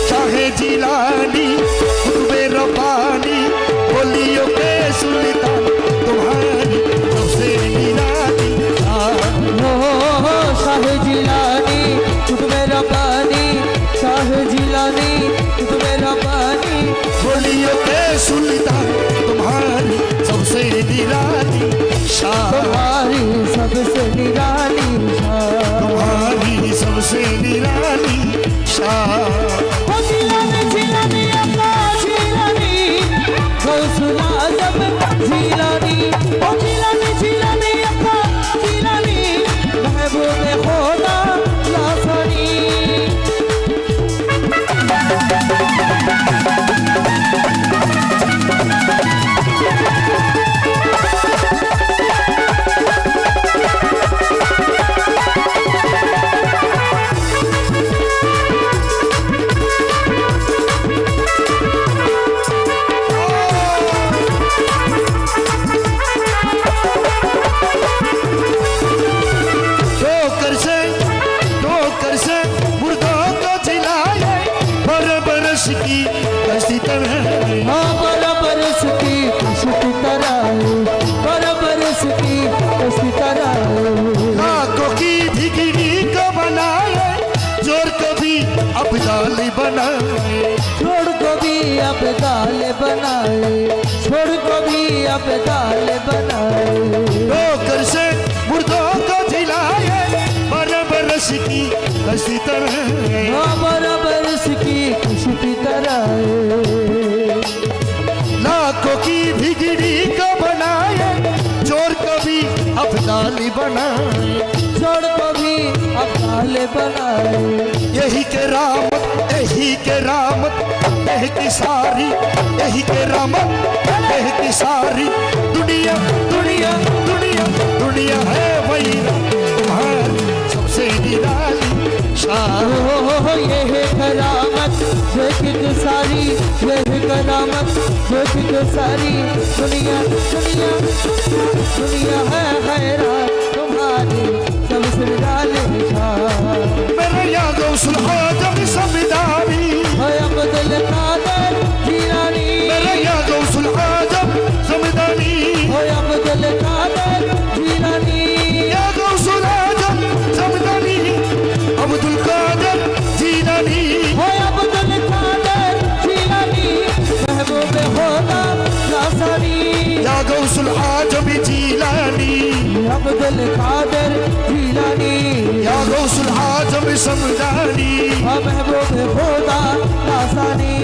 शाहे जिलानी कुतुबे रब्बानी, बोलियो के सुल्तान तुम्हारी सबसे निराली। हो शाह जिलानी कुतुबे रब्बानी, शाह जिलानी कुतुबे रब्बानी, बोलियो के सुल्तान तुम्हारी सबसे निराली शाह, तुम्हारी सबसे निराली शाह, तुम्हारी सबसे निराली शाह। ओ जिलानी जिलानी अल्लाह जिलानी, गौसुल आज़म जिलानी, ओ जिलानी जिलानी अल्लाह जिलानी, महबूब खुदा लासानी। की कश्ती तरह, बराबर की कश्ती तरह, बराबर की कश्ती तरह, लाखों की भिगड़ी को बनाए जोर कभी अब्दाल बनाए, छोड़ को भी अब्दाल बनाए, छोड़ को भी अब्दाल बनाए, ठोकर से मुर्दों को जिलाए बराबर की कश्ती तरह, बराबर की कश्ती तरह, लाखों की भिगड़ी को बनाए चोर कभी अब्दाल बनाए, छोड़ को भी अब्दाल बनाए, यही के रामत यही के रामत यही की सारी, यही के रामत यही की सारी दुनिया दुनिया दुनिया दुनिया है वही तुम्हारी सबसे निराली शाह। ये है करामत देखी तो सारी, ये है करामत देखी तो सारी, दुनिया दुनिया दुनिया है हैरान तुम्हारी सबसे अब्दुल कादिर जिलानी या गौसुल आजम समदानी महबूब खुदा लासानी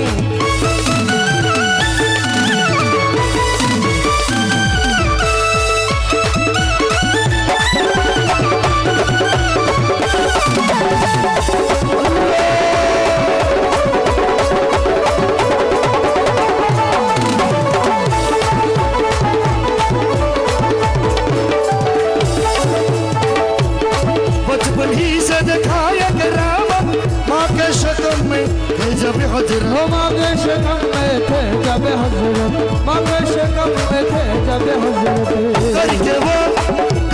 बचपन ही से दिखाया करामत माँ के शक्ल में थे जब हजरत वो मांगे शकम में थे जब हजरत मांगे शकम में थे जब हजरत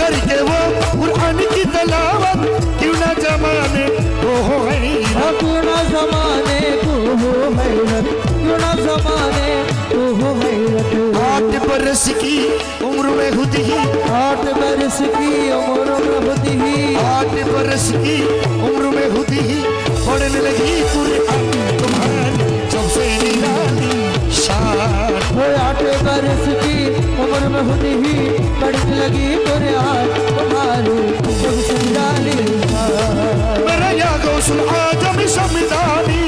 करके वो कुरान की तलावत क्यों ना जमाने वो हो हैरत क्यों ना जमाने को हो हैरत क्यों ना जमाने को हो हैरत 8 बरस की उम्र में खुद ही 8 बरस की उम्र में खुद ही 8 बरस की उम्र में खुद ही पढ़ने लगी कुरान तुम्हारी सबसे निराली शान वो 8 बरस की उम्र में खुद ही पढ़ने लगी कुरान तुम्हारी सबसे निराली मेरा या गौसुल आजम समदानी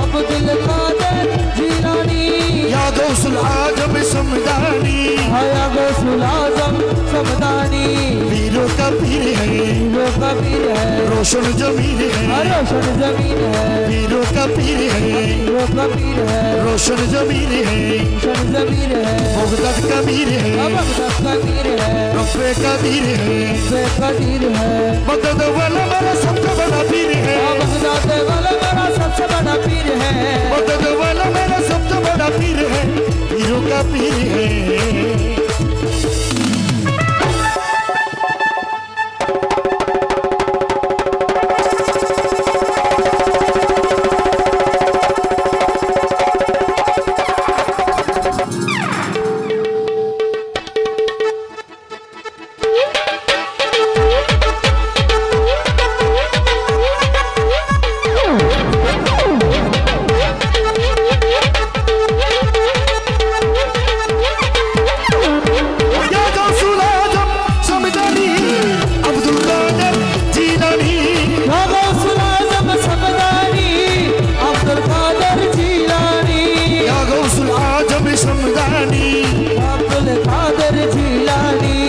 अब्दुल कादिर जिलानी या गौसुल आजम समदानी हया गौसुल आजम समदानी पीरों का पीर है वो कबीर है रोशन जमीन है रोशन जमीन है पीरों का पीर है वो कबीर है रोशन जमीन है रोशन जमीन है मुगदद कबीर है अब कबीर है रफ़े कबीर है बेकदीर है मदद वाला मेरा सबसे बड़ा पीर है बगदाद वाला मेरा सबसे बड़ा पीर है मदद वाला मेरा सबसे बड़ा पीर है पीरों का पीर है या गौसुल आजम समदानी अब्दुल कादिर जीलानी या गौसुल आजम समदानी अब्दुल कादिर जिलानी या गौसुल आजम समदानी अब्दुल कादिर जिलानी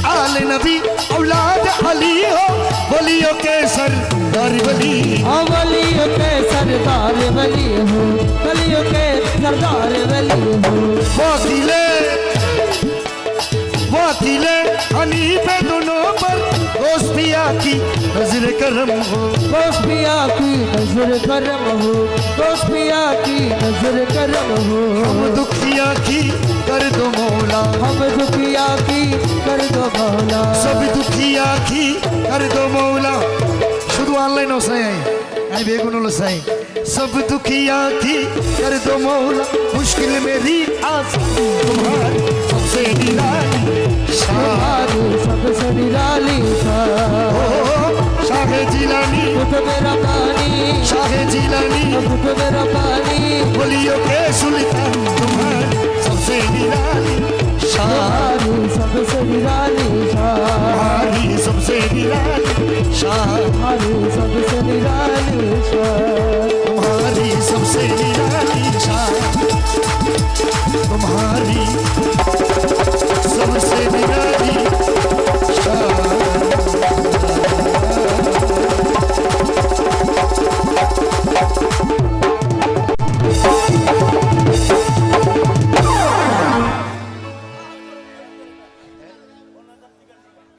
आल नबी औलाद अली हो वलियों के सरदार वली वलियों के सरदार वली हो वलियों के सरदार वली हो वकीले हनीफे दोनों पर दोस्तिया की नजर करम हो दोस्तिया की नजर करम हो दोस्तिया की नजर करम हो हम दुखिया की कर दो मौला हम दुखिया की कर दो मौला सब दुखिया की कर दो मौला शुद्ध ऑनलाइन हो सही आई बेगुन सही सब दुखिया की कर दो मौला मुश्किल मेरी आस तुम्हारी सबसे निराली तुम्हारी सबसे निराली शाह जिलानी कुतुब रब्बानी शाह जिलानी कुतुब रब्बानी वलियों के सुल्तान तुम्हारी सबसे निराली तुम्हारी सबसे निराली तुम्हारी सबसे निराली शाह तुम्हारी सबसे निराली तुम्हारी सबसे निराली शाह तुम्हारी सबसे निराली शाह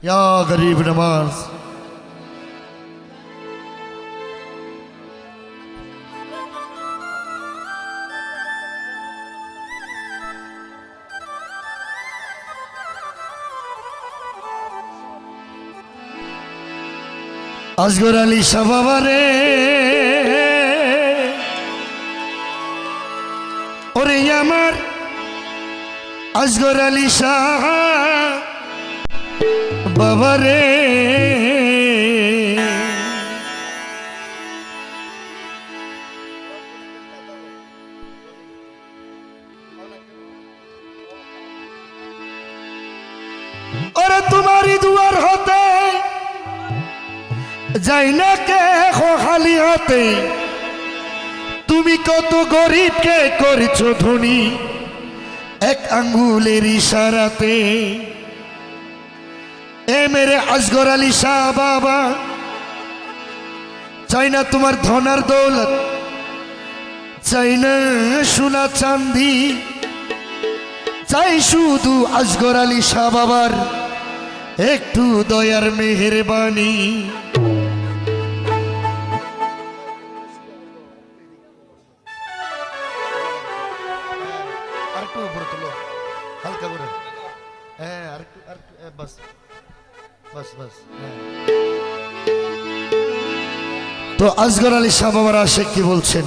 या गरीब नवाज আসগর আলী শাহ বাবা রে, ওরে আমার আসগর আলী শাহ বাবা রে, ওরে তোমারই দুয়ার হতে যাই না কে খালি হাতে, তুমি কত গরিবকে করেছো ধনী এক আঙ্গুলের ইশারাতে। এ মেরে আসগর আলী শাহ বাবা, চাই না তোমার ধনার দৌলত, চাই না সোনা চাঁদি, চাই শুধু আসগর আলী শাহ বাবার একটু দয়ার মেহেরবানি। আরেকটু উপরে তুলো, হালকা করে, হ্যাঁ আরেকটু আরেকটু, বাস বাস বাস, হ্যাঁ। তো আসগর আলী শাহ বাবার আশেক কি বলছেন?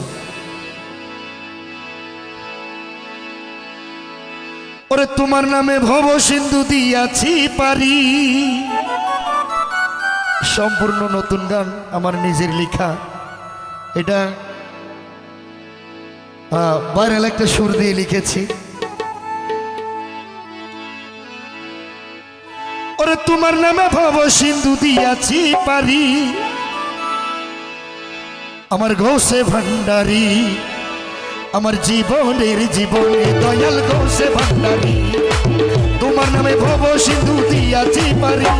ওরে তোমার নামে ভব সিন্ধু দিয়াছি পারি। সম্পূর্ণ নতুন গান, আমার নিজের লেখা। এটা ভাইরাল একটা সুর দিয়ে লিখেছি। ওরে তোমার নামে ভব সিন্ধু দিয়াছি পারি, আমার গৌসে ভান্ডারি, আমার জীবনের জীবনে দয়াল গৌসে ভান্ডারি। তোমার নামে ভব সিন্ধু দিয়াছি পারি,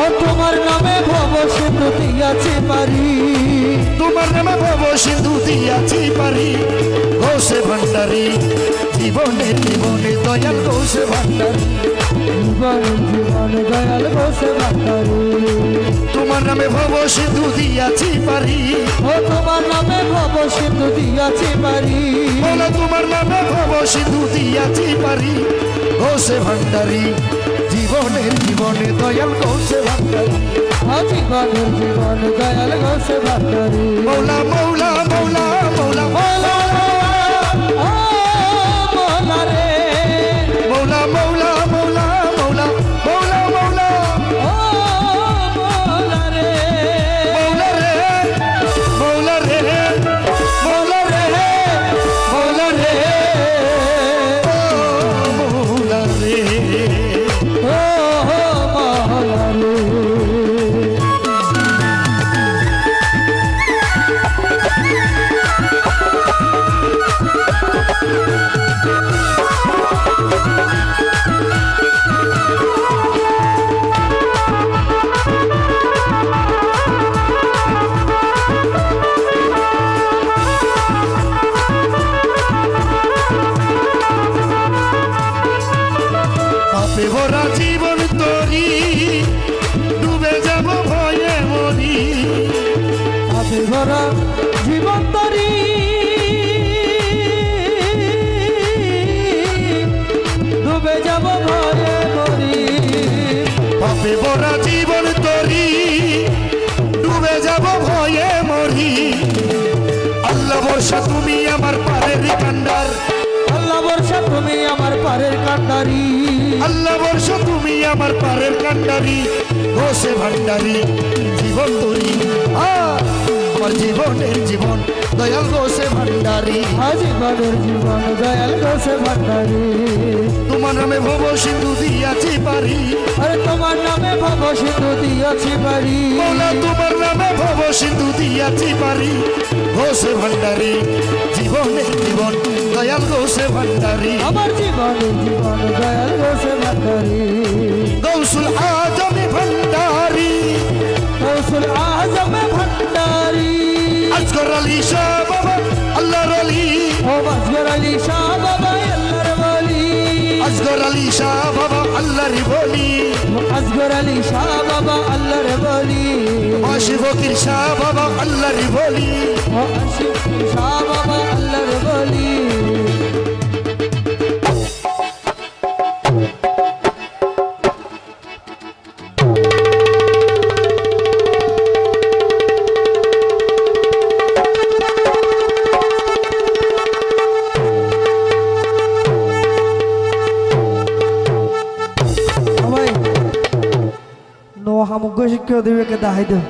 ও তোমার নামে ভব সিন্ধু দিয়াছি পারি, তোমার নামে ভব সিন্ধু দিয়াছি পারি। গৌসে ভান্ডারি, জীবনের জীবনে দয়াল গৌসে ভান্ডারি, জীবনের জীবনে দয়াল গৌসে ভান্ডারি। তোমার নামে ভব সিন্ধু দিয়াছি পারি, ও তোমার নামে ভব সিন্ধু দিয়াছি পারি, বলো তোমার নামে ভব সিন্ধু দিয়াছি পারি। গৌসে ভান্ডারি, জীবনের জীবনে দয়াল গৌসে ভান্ডারি, জীবনের জীবনে দয়াল গৌসে ভান্ডারি। মৌলা মৌলা মৌলা মৌলা মৌলা, ও মৌলা রে, মৌলা মৌলা মৌলা মৌলা মৌলা মৌলা, ও মৌলা রে, মৌলা রে মৌলা রে মৌলা রে মৌলা রে, ও মৌলা রে। ও মৌলা রে। পাপে ভরা জীবন তরি, ডুবে যাব ভয়ে মরি। পাপে ভরা জীবন তরি, ডুবে যাব ভয়ে মরি। পাপে ভরা জীবন তরি, ডুবে যাব ভয়ে মরি। আল্লাহ বর্ষা তুমি আমার পারের কান্ডার, আল্লাহ বর্ষা তুমি আমার পারের কান্ডারি, আল্লাহ বর্ষা তুমি আমার পারের কান্ডারি। গৌসে ভান্ডারি, জীবন তরি, আমার জীবনের জীবন দয়াল গৌসে ভান্ডারি। জীবনের জীবন দয়াল গৌসে ভান্ডারি। তোমার নামে ভব সিন্ধু দিয়াছি পারি, আরে তোমার নামে ভব সিন্ধু দিয়াছি পারি, মৌলা তোমার নামে ভব সিন্ধু দিয়াছি পারি। গৌসে ভান্ডারি, জীবনের জীবন দয়াল গৌসে ভান্ডারি। আমার জীবনের জীবন দয়াল গৌসে ভান্ডারি। গৌসুল আজমে ভান্ডারি, গৌসুল আজমে ভান্ডারি। আসগর আলী শাহ বাবা আল্লাহর আলী, ও আসগর আলী শাহ বাবা আল্লাহর ওলি, আসগর আলী শাহ বাবা আল্লাহর বলি, ও আসগর আলী শাহ বাবা আল্লাহর ওলি, মাসি ফকির শাহ বাবা আল্লাহর বলি। ও আশিক শাহ বাবা আল্লাহর ওলি। নো হাম শিক্ষা দেবে কে দাহাই দে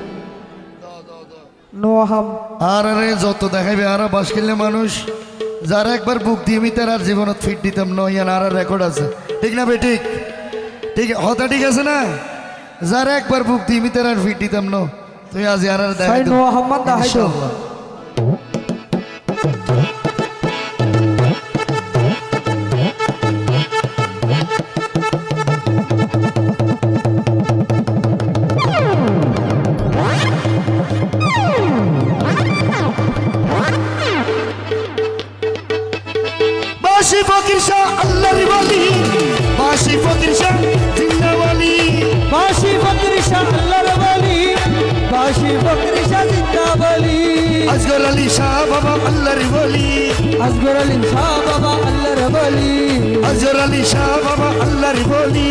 নো হাম আর আরে যত দেখাইবে আর বাস খেললে মানুষ যারা একবার বুক দিয়ে আমি তার আর জীবনত ফিট দিতাম নয় আর রেকর্ড আছে ঠিক না বে ঠিক ঠিক হতা ঠিক আছে না যারা একবার বুক দিয়ে আমি তার আর ফিট দিতাম ন তুই আজ আর দেখাই সাই নো হাম্মদ দাহাই দে বাসি ফকির শাহ আল্লাহর ওলি বাসি ফকির শাহ জিন্দাওয়ালি বাসি ফকির শাহ আল্লাহর ওলি বাসি ফকির শাহ জিন্দাবালি আজগর আলী শাহ বাবা আল্লাহর ওলি আসগর আলী শাহ বাবা আল্লাহর ওলি আজগর আলী শাহ বাবা আল্লাহর ওলি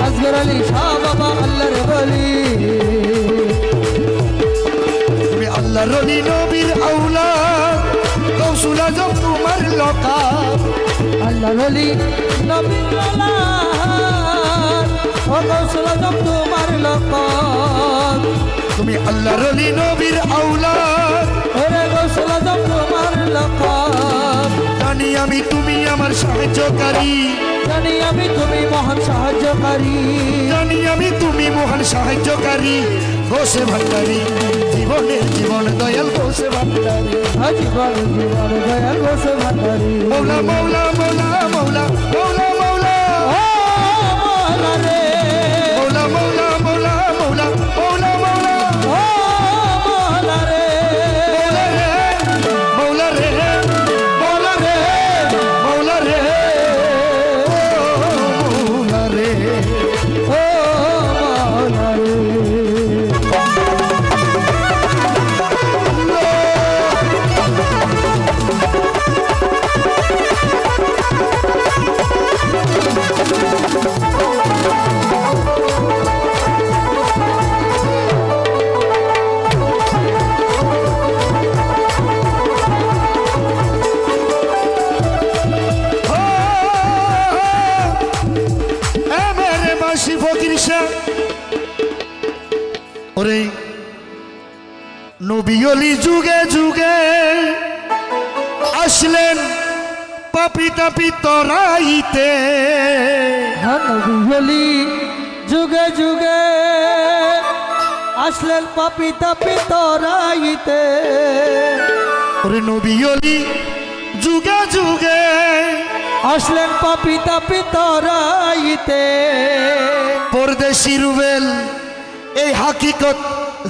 আসগর আলী শাহ বাবা আল্লাহর ওলি তুমি আল্লাহর ওলি নবীর আওলাদ কৌশল আজম তোমার লকাব আল্লাহর ওলি নবীর লালান ও কৌশল আজম তোমার লকাব তুমি আল্লাহর ওলি নবীর আওলাদ ওরে কৌশল আজম তোমার লকাব জানি আমি তুমি আমার সাহায্যকারী জানি আমি তুমি মহান সাহায্যকারী জানি আমি তুমি মহান সাহায্যকারী গোসে ভান্ডারী জীবনের জীবন দয়াল গোসে ভান্ডারী জীবন জীবন দয়াল গোসে ভান্ডারী মৌলা মৌলা মৌলা মৌলা মৌলা মৌলা ও মৌলা রে মৌলা মৌলা মৌলা মৌলা মৌলা মৌলা ও মৌলা রে মৌলা রে মৌলা রে মৌলা রে মৌলা রে ও মৌলা রে ওরে নবী অলি যুগে যুগে আসলেন পাপি তাপি তরাইতে নবী বলি যুগে যুগে আসলেন পাপি তাপি তরাইতে ওরে নবী অলি যুগে যুগে আসলেন পাপি তাপি তরাইতে পরদেশি রুবেল এই হাকিকত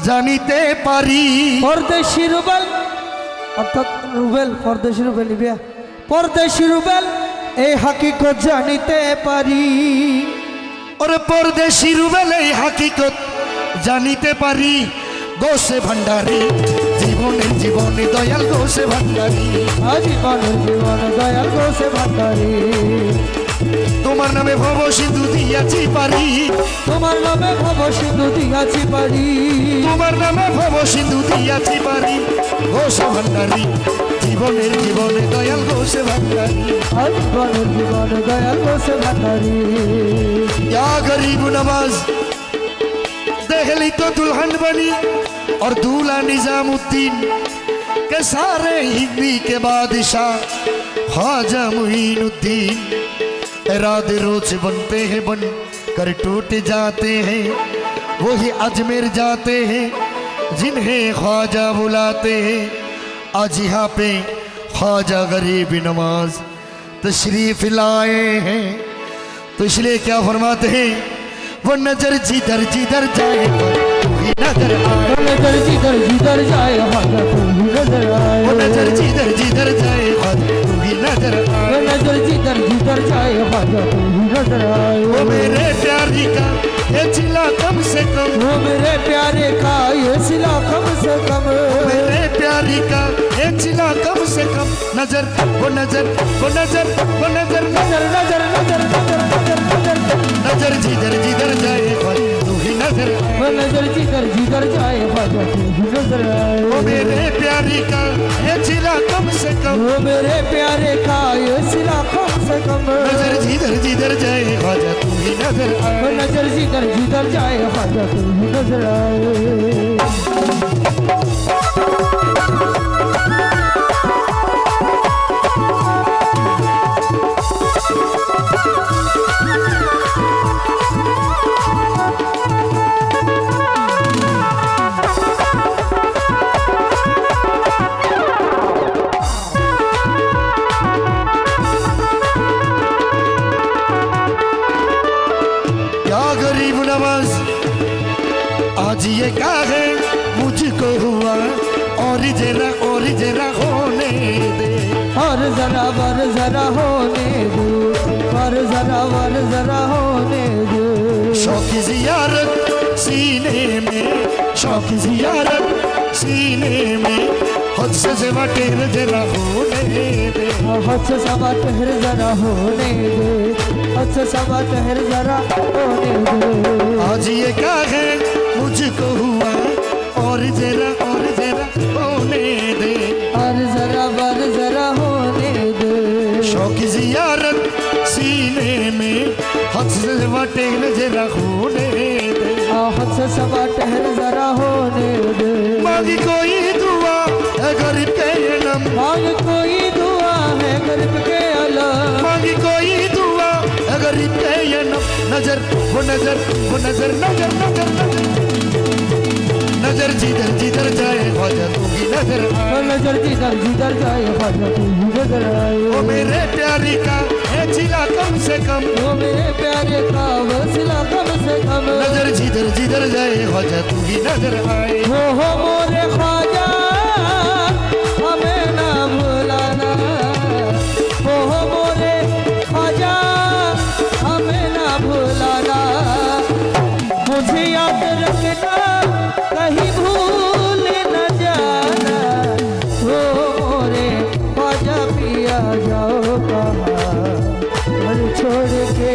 জানিতে পারি পরদেশি রুবেল অর্থাৎ রুবেল পরদেশি রুবেল ইবিয়া পরদেশি রুবেল এই হাকিকত জানিতে পারি ওরে পরদেশি রুবেল এই হাকিকত জানিতে পারি গোসে ভান্ডারী জীবনের জীবনে দয়াল গোসে ভান্ডারী জীবনের জীবন দয়াল গোসে ভান্ডারী তোমার নামে ভব সিন্ধু দিয়াছি পারি তোমার নামে ভব সিন্ধু দিয়াছি পারি তোমার নামে ভব সিন্ধু দিয়াছি পারি গোসে ভান্ডারী জীবনের জীবনে দয়াল গোসে ভান্ডারী জীবনের জীবন দয়াল গোসে ভান্ডারী या गरीब नवाज देख ली तो दुल्हन बनी और दूल्हा निजामुद्दीन के सारे हिंदी के बादशाह ख्वाजा मुईनुद्दीन इरादे रोज बनते हैं बन कर टूट जाते हैं वही अजमेर जाते हैं जिन्हें ख्वाजा बुलाते हैं आज यहाँ पे ख्वाजा गरीब नवाज तशरीफ लाए हैं तो इसलिए क्या फरमाते हैं वो नजर जिधर जिधर जाए तू ही नजर आए नजर जिधर जिधर जाए ख्वाजा तू ही नजर आए वो नजर जिधर जिधर जाए तू ही नजर आए नजर जिधर जिधर जाए ख्वाजा तू ही नजर आए वो मेरे प्यारी का ये चिल्ला कम से कम वो मेरे प्यारे का ये सिला कम से कम मेरे प्यारी का ये चिल्ला कम से कम नजर वो नजर वो नजर वो नजर नजर नजर नजर नजर नजर नजर नजर जिधर जिधर जाए तू ही नजर आए नजर जिधर जिधर जाए ख्वाजा तू ही नजर आए ओ मेरे प्यारी का ये चिला कम से कम ओ मेरे प्यारे का ये सिला कम से कम नजर जिधर जिधर जाए ख्वाजा तू ही नजर ओ आए नजर जिधर जिधर जाए ख्वाजा तू ही नजर आए क्या गरीब नवाज आज ये क्या है मुझको हुआ और जरा होने दे और जरा वर जरा होने दो और जरा होने दो शौक जियारत सीने में शौक जियारत सीने में हद से जवा टेर जरा होने दे हद से सवा ठहर जरा होने दे हद से सवा ठहर जरा होने दे आज ये क्या है मुझको हुआ और जरा होने दे और जरा वर जरा होने दे शौक जियारत सीने में हद से जवा टेर जरा होने दे हद से सवा ठहर जरा होने दे मांगी कोई दुआ है गरीब के नम मांग कोई दुआ है गरीब के अल्लाह मांगी कोई दुआ है गरीब के नम नजर नजर नजर नजर जिधर जिधर जाए ख्वाजा तू ही नजर आए नजर जिधर जिधर जाए ख्वाजा तू ही नजर आए ओ मेरे प्यारी का है चिला कम से कम ओ मेरे प्यारे का वसीला कम से कम नजर जिधर जिधर जाए ख्वाजा तू ही नजर आए हो मोरे ख्वाजा हमें ना भुलाना हो मोरे ख्वाजा हमें ना भुलाना मुझे याद रखना कहीं भूल न जाना हो मोरे ख्वाजा पिया जाओ कहाँ घर छोड़ के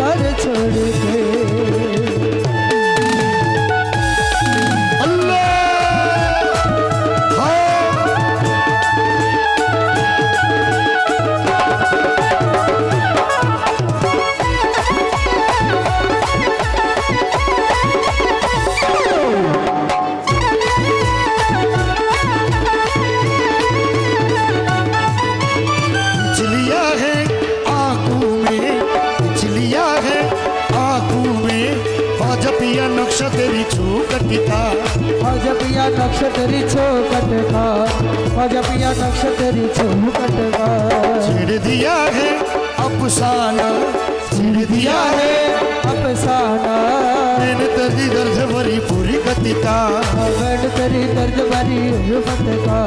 घर छोड़ के अल्लाह हाँ चिलिया है आंखों में चिलिया है आंखों में ख्वाजा पिया नक्शा तेरी चौकटिका अजबिया नक्षत्री चौकट का अजबिया नक्षत्री चौकट का छेड़ दिया है अफसाना छेड़ दिया है अफसाना मैंने तेरी दर्द भरी पूरी कतिका बैंड तेरी दर्द भरी उर्फत का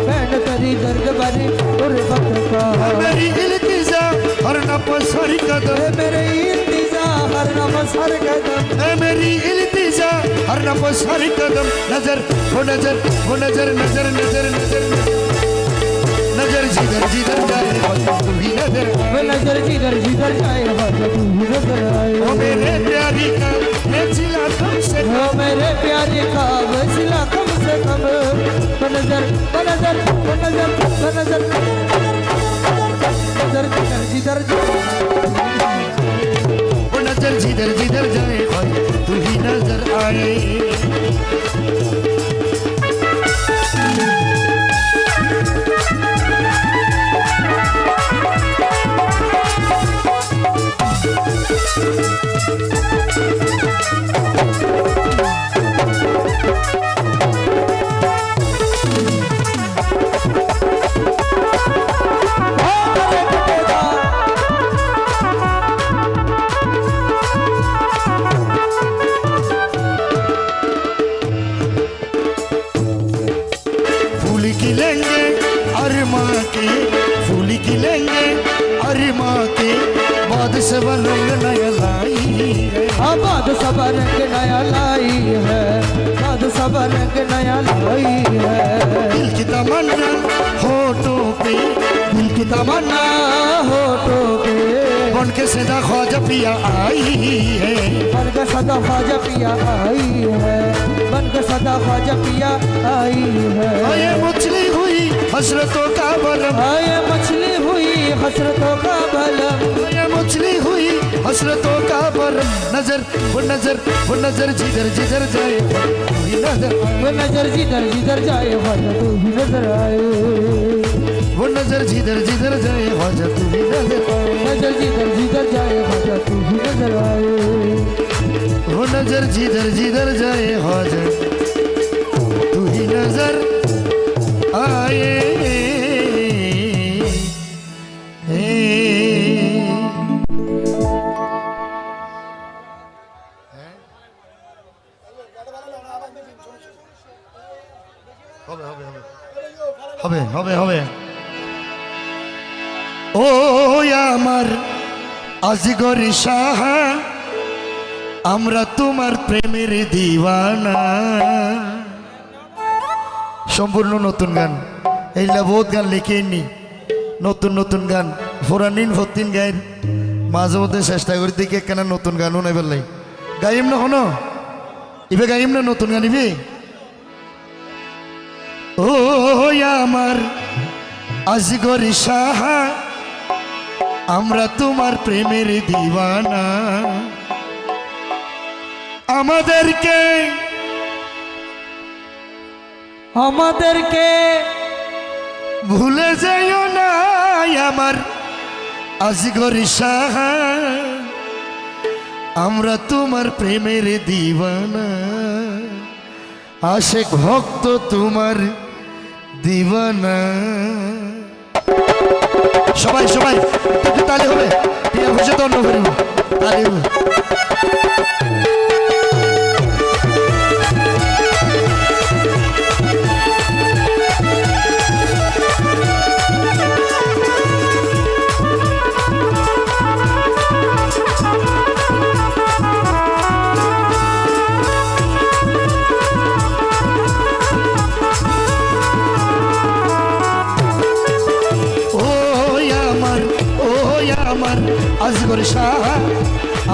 बैंड तेरी दर्द भरी उर्फत का मेरी इल्तिजा हर नफस हर कदम ए मेरे इंतजा हर नमस हर कदम ए मेरी इल्तिजा हर नफस हर कदम नजर नजर नजर नजर नजर जिधर जिधर जाए तू ही नजर वो नजर जिधर जिधर जाए ख्वाजा तू ही नजर आए ओ मेरे प्यारी का मैं चिला कम से ओ मेरे प्यारे का वसीला कम से कम नजर नजर नजर नजर नजर जिधर वो नजर जिधर जिधर जाए तू ही नजर आए खिलेंगे अरमा के फूल खिलेंगे अरमा के बाद सब रंग नया लाई है बाद सब रंग नया लाई है बाद सब रंग नया लाई है दिल की तमन्ना होठों पे दिल की तमन्ना होठों पे बन के सदा ख्वाजा पिया आई है बन के सदा ख्वाजा पिया आई है, बनकर सदा ख्वाजा पिया आई है। ये मछली हुई हसरतों का बलम, ये मछली हुई हसरतों का बलम, ये मछली हुई हसरतों का बलम। नजर वो नजर वो नजर जिधर जिधर जाए वही नजर, वो नजर जिधर जिधर जाए ख्वाजा तू ही नजर आए, वो नजर जिधर जिधर जाए ख्वाजा तू ही नजर आए, नजर जिधर जिधर जाए ख्वाजा तू ही नजर आए, वो नजर जिधर जिधर जाए ख्वाजा तू ही नजर आए। হবে হবে হবে ও আমার আজগর শাহ, আমরা তোমার প্রেমের দিওয়ানা। সম্পূর্ণ নতুন গান, এইলা বহুত গান লিখেনি, নতুন নতুন গান ফোরানিন ফতিন গায়ের মাঝে মধ্যে চেষ্টা করি দেখি কেন নতুন গান নাই বেলাই গাইম না হন ইবে গাইম না নতুন গান ইবে। ও আমার আজগর শাহ, আমরা তোমার প্রেমের দিওয়ানা। আমাদেরকে আমাদেরকে ভুলে যাইও না আমার আজগর শাহ, আমরা তোমার প্রেমের দিওয়ানা। আশেক ভক্ত তোমার দিওয়ানা। সবাই সবাই একটু তালি হবে, টিয়া বসে দণ্ড করিব তালি হবে। আজগর শাহ,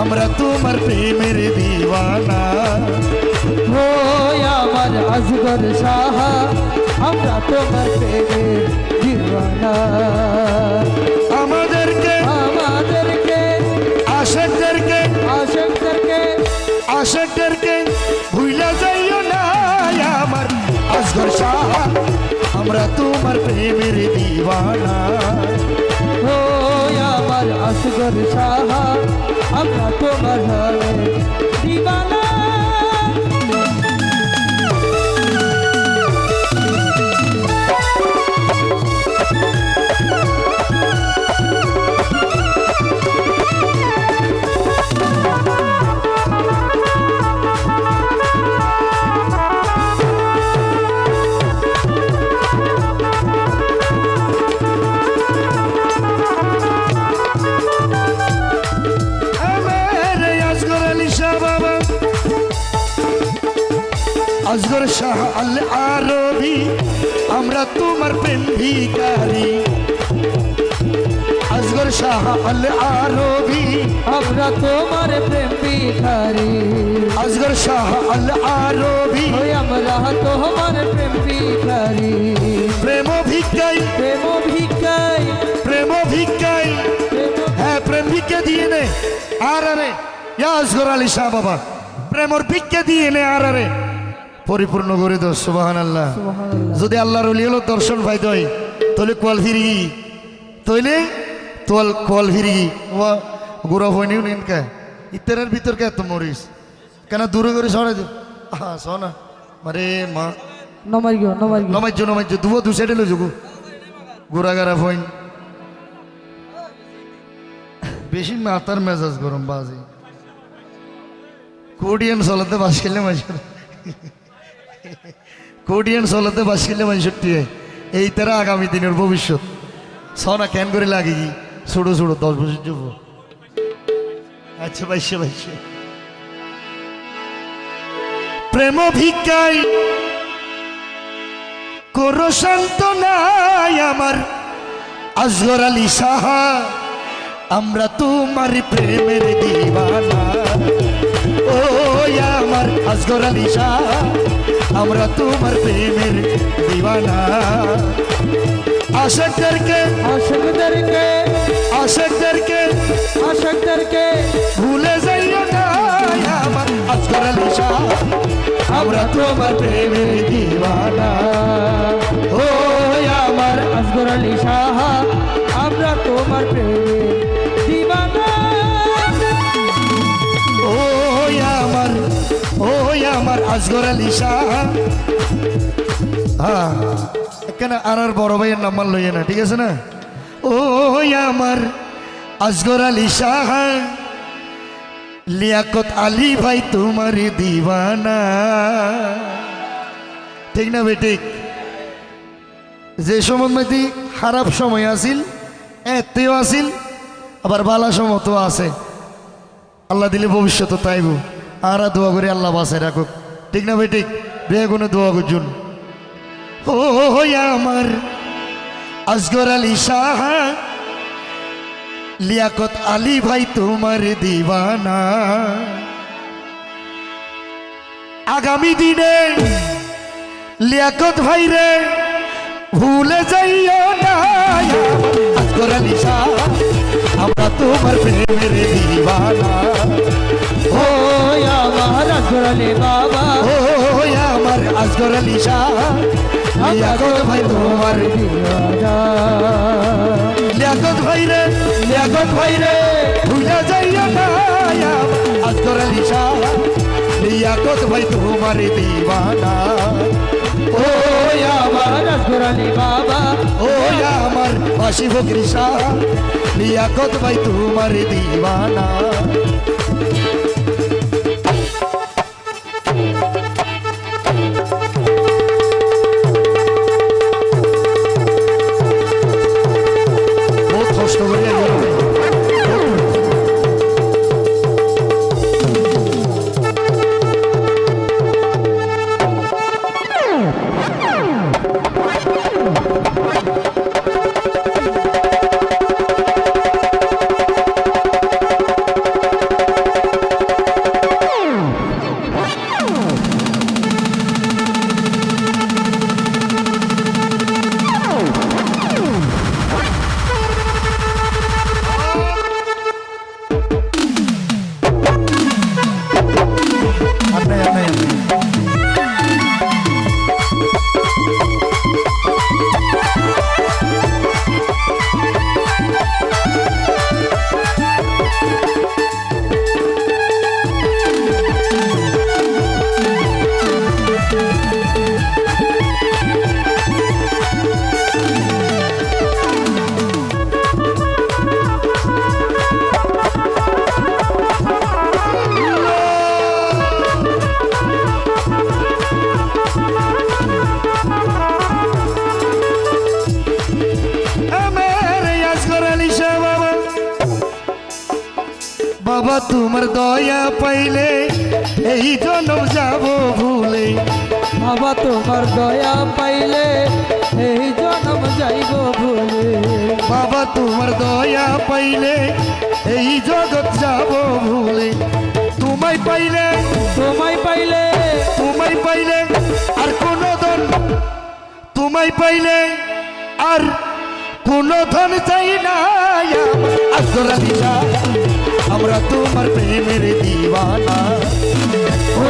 আমরা তোমার প্রেমের দিওয়ানা। ও আমার আজগর শাহ, আমরা তোমার প্রেমের দিওয়ানা। আমাদেরকে আমাদেরকে আশেকদেরকে আশেকদেরকে আশেকদেরকে ভুলে যাইও না আমার আজগর শাহ, আমরা তোমার প্রেমের দিওয়ানা। ও আমার আসগর শাহ, আমরা তোমার দিওয়ানা। আজগর শাহ আল আরবি, আমরা তোমার প্রেম ভিখারি। আজগর শাহ আল আরবি, আমরা তোমার প্রেম ভিখারি। আজগর শাহ আল আরবি, ওই আমরা তোমার প্রেম ভিখারি। প্রেম ভিক্ষাই প্রেম ভিক্ষাই প্রেম ভিক্ষাই, হ্যাঁ প্রেম ভিক্ষা দিয়ে নে আর আরে আজগর আলী শাহ বাবা, প্রেমর ভিক্ষা দিয়ে নে আর আরে পরিপূর্ণ করে দাও। সুবহানাল্লাহ। যদি আল্লাহর ওলি হলো দর্শন পাই দই তাহলে কোয়াল ফিরি তইলে তোয়াল কোয়াল ফিরি ওয়া গুড়া হয়নি নিনকা ইত্যারের ভিতর কে এত মরিস কেন দূরে করে সরাই দে। হ্যাঁ শোনা মারে মা নমাই গো নমাইজ দুবো দু সাইডে লো যোগু গুড়াগারা ফইন বেশি মাতার মেজাজ গরম বাজে কোডিয়ান চলাতে বাস খেলে মানুষের কোডিয়ান চলাতে বাস খেলে মানুষের টিয়ে এই তারা আগামী দিনের ভবিষ্যৎ সনা ক্যান করে লাগে কি ছোটো ছোটো 10 বছর যাব। আচ্ছা বাইশে বাইশে প্রেম ভিক্ষাই করো সান্ত্বনাই আমার আজগর আলী সাহা, আমরা তোমার প্রেমের দিওয়ানা। ও আসগর আলী শাহ আমরা তোমার প্রেমের দিওয়ানা আশিকদেরকে আশিকদেরকে আশিকদেরকে আশিকদেরকে ভুলে যাইও না আমার আসগর আলী শাহ আমরা তোমার প্রেমের দিওয়ানা ও আমার আসগর আলী শাহ আমরা তোমার প্রেমের দিওয়ানা ও আমার আসগর আলী শাহ হ্যাঁ এখানে আর বড় ভাইয়ের নাম্বার লইয়ে না ঠিক আছে না ও আমার আসগর আলী শাহ লিয়াকত আলী ভাই তোমার দিওয়ানা ঠিক না বেঠিক যে সময় খারাপ সময় আসিল এতেও আসিল আবার ভালো সময় তো আছে আল্লাহ দিলে ভবিষ্যৎ তাইব আর দোয়া করে আল্লাহ বাসায় রাখুক ঠিক না ভাই ঠিক বেগুনে দোয়া করছুন ও আমার আসগর আলী শাহ লিয়াকত আলী ভাই তোমার দিওয়ানা আগামী দিনে লিয়াকত ভাই রে ভুলে যাইও না আসগর আলী শাহ আমরা তোমার প্রেমের দিওয়ানা ও আমার আসগর আলী বাবা ও আমার আসগর আলী শাহ লিয়াকত ভাই তোমার দিওয়ানা লিয়াকত ভাই রে ভুলে যাইও না আসগর আলী শাহ লিয়াকত ভাই তোমার দিওয়ানা ও আমার আসগর আলী বাবা ও আমার বাসি ফকরি শাহ লিয়াকত ভাই তোমার দিওয়ানা বহুত কষ্ট করে বাবা তোমার দয়া পাইলে এই জন্ম যাব ভুলে বাবা তোমার দয়া পাইলে এই জন্ম যাইব ভুলে বাবা তোমার দয়া পাইলে এই জগৎ যাব ভুলে তোমায় পাইলে তোমায় পাইলে তোমায় পাইলে আর কোনো ধন তোমায় পাইলে আর কোনো ধন চাই না আসগর আলী শাহ আমরা তোমার প্রেমের দিওয়ানা ও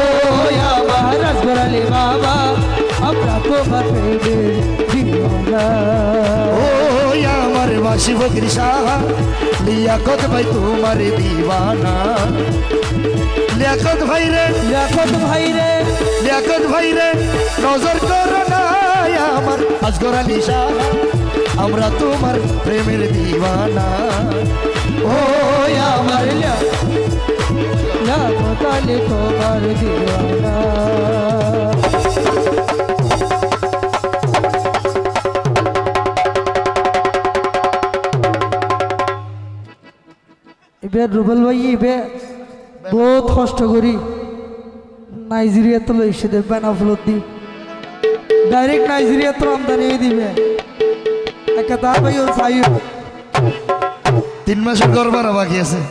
আমার আসগর আলী বাবা আমরা তোমার প্রেমের দিওয়ানা ও আমার বাসি ফকরি শাহ লিয়াকত ভাই তোমার দিওয়ানা লিয়াকত ভাই রে লিয়াকত ভাই রে লিয়াকত ভাই রে নজর করো না আমার আসগর আলী শাহ আমরা তোমার প্রেমের দিওয়ানা ও আমার লিয়াকত আলী তোমার দিওয়ানা এবার রুবেল ভাই এবার বহুত কষ্ট করি নাইজেরিয়া তো লইছে দেবেন আপলোড দি ডাইরেক্ট নাইজেরিয়া তো আমদানি দিবে একটা তার ভাই ও চাই 3 মাসের গড় বাকি আছে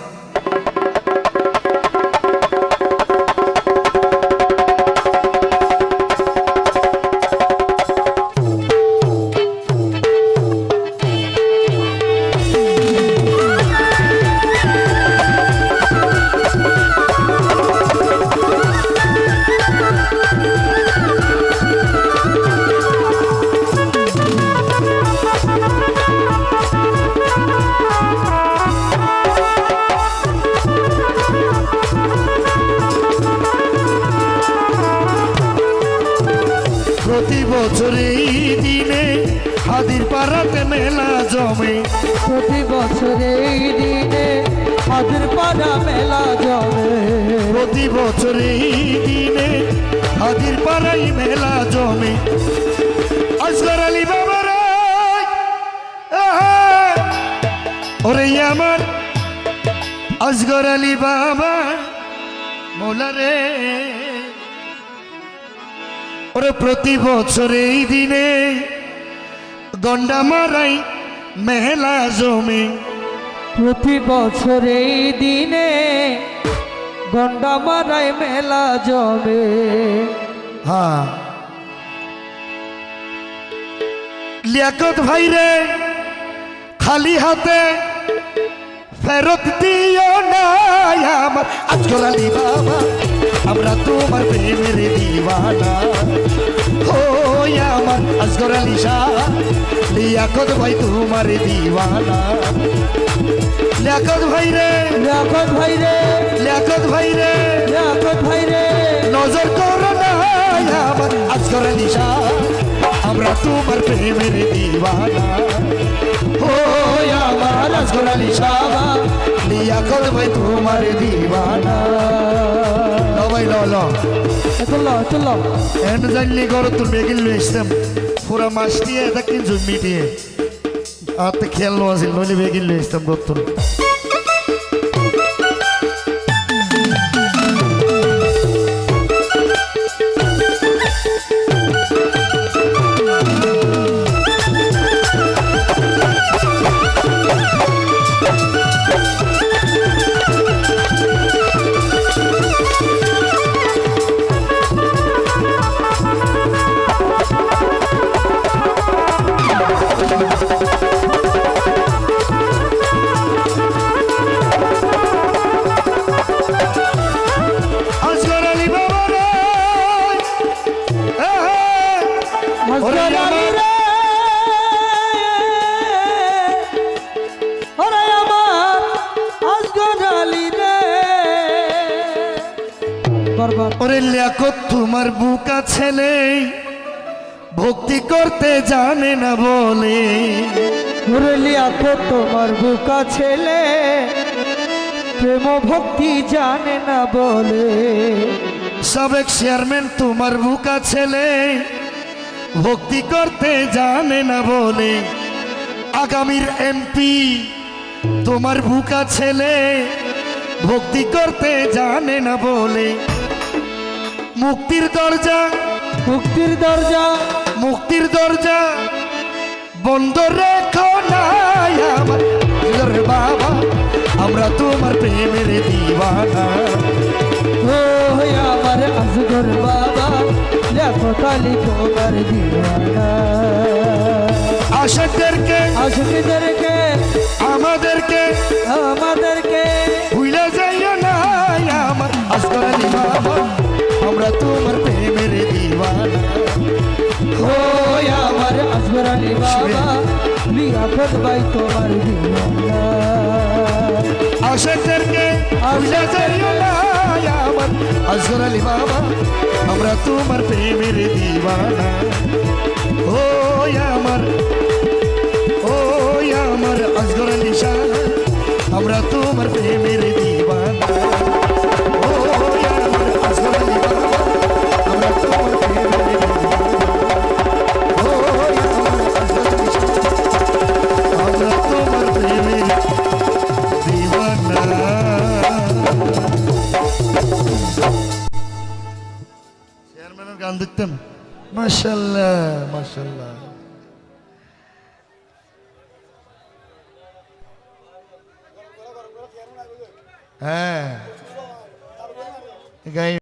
বছর এই দিনে হাদির পাড়াতে মেলা জমে, প্রতি বছর এই দিনে হাজির পাড়া মেলা জমে, প্রতি বছর এই দিনে হাদির পাড়াই মেলা জমে। আসগর আলী বাবা রে, ওরে আমার আসগর আলী বাবা মোলা রে, ওরে প্রতি বছর এই দিনে গন্ডা মারাই মেলা জমে, প্রতি বছর এই দিনে গন্ডা মারাই মেলা জমে। হ্যাঁ লিয়াকত ভাই রে খালি হাতে ফেরত দিও না আমার আসগর আলী বাবা, আমরা তোমার প্রেমের দিওয়ানা। ও আমার আসগর আলী শাহ লিয়াকত ভাই তোমার দিওয়ানা। লিয়াকত ভাই রে, লিয়াকত ভাই রে, লিয়াকত ভাই রে, লিয়াকত ভাই রে, নজর করো না আমার আসগর আলী শাহ, আমরা তোমার প্রেমের দিওয়ানা। ও আমার আসগর আলী শাহ লিয়াকত ভাই তোমার দিওয়ানা। লো ভাই লো লো চলো চলো এন জানলি গর তোর বেগিল লইছতাম পুরা মাস দিয়ে এটা কিনছো মিটিয়ে আতে খেয়াল নো আছিল নইলে বেগিল লইছতাম গর তোর। আসগর আলী বাবা রে, ওরে আসগর আলী আমার রে, ওরে আমার আসগর আলী রে। বারবার ওরে লিয়াকত তোমার বুকা ছেলে ভক্তি করতে জানে না বলে, ওরে লিয়াকত তোমার বুকা ছেলে প্রেম ভক্তি জানে না বলে, সাবেক চেয়ারম্যান তোমার বুকা ছেলে ভক্তি করতে জানে না বলে, আগামীর এমপি তোমার বুকা ছেলে ভক্তি করতে জানে না বলে, মুক্তির দরজা, মুক্তির দরজা, মুক্তির দরজা বন্ধ রেখো না আমার আসগর বাবা, আমরা তোমার প্রেমের দিওয়ানা। ও আমার আসগর বাবা, লিয়াকত আলী তোমার দিওয়ানা। আশাদেরকে আশিকদেরকে আমাদেরকে আমাদেরকে ভুলে যাইও না আমার আসগর আলী বাবা, আমরা তোমার প্রেমের দিওয়ানা। ও আমার আসগর আলী বাবা, লিয়াকত ভাই তোমার দিওয়ানা। আশাদেরকে ভুলে যাইও না আমার আসগর আলী বাবা, আমরা তোমার প্রেমের দিওয়ানা। ও আমার, ও আমার আসগর আলী শাহ, আমরা তোমার প্রেমের দিওয়ানা। ও আমার আসগর আলী বাবা, আমরা তোমার প্রেমের দিওয়ানা। ও আমার আসগর আলী শাহ, আমরা তোমার প্রেমের দিওয়ানা। চেয়ারম্যানের গান দেখতেন, মাশাআল্লাহ মাশাআল্লাহ। হ্যাঁ গাই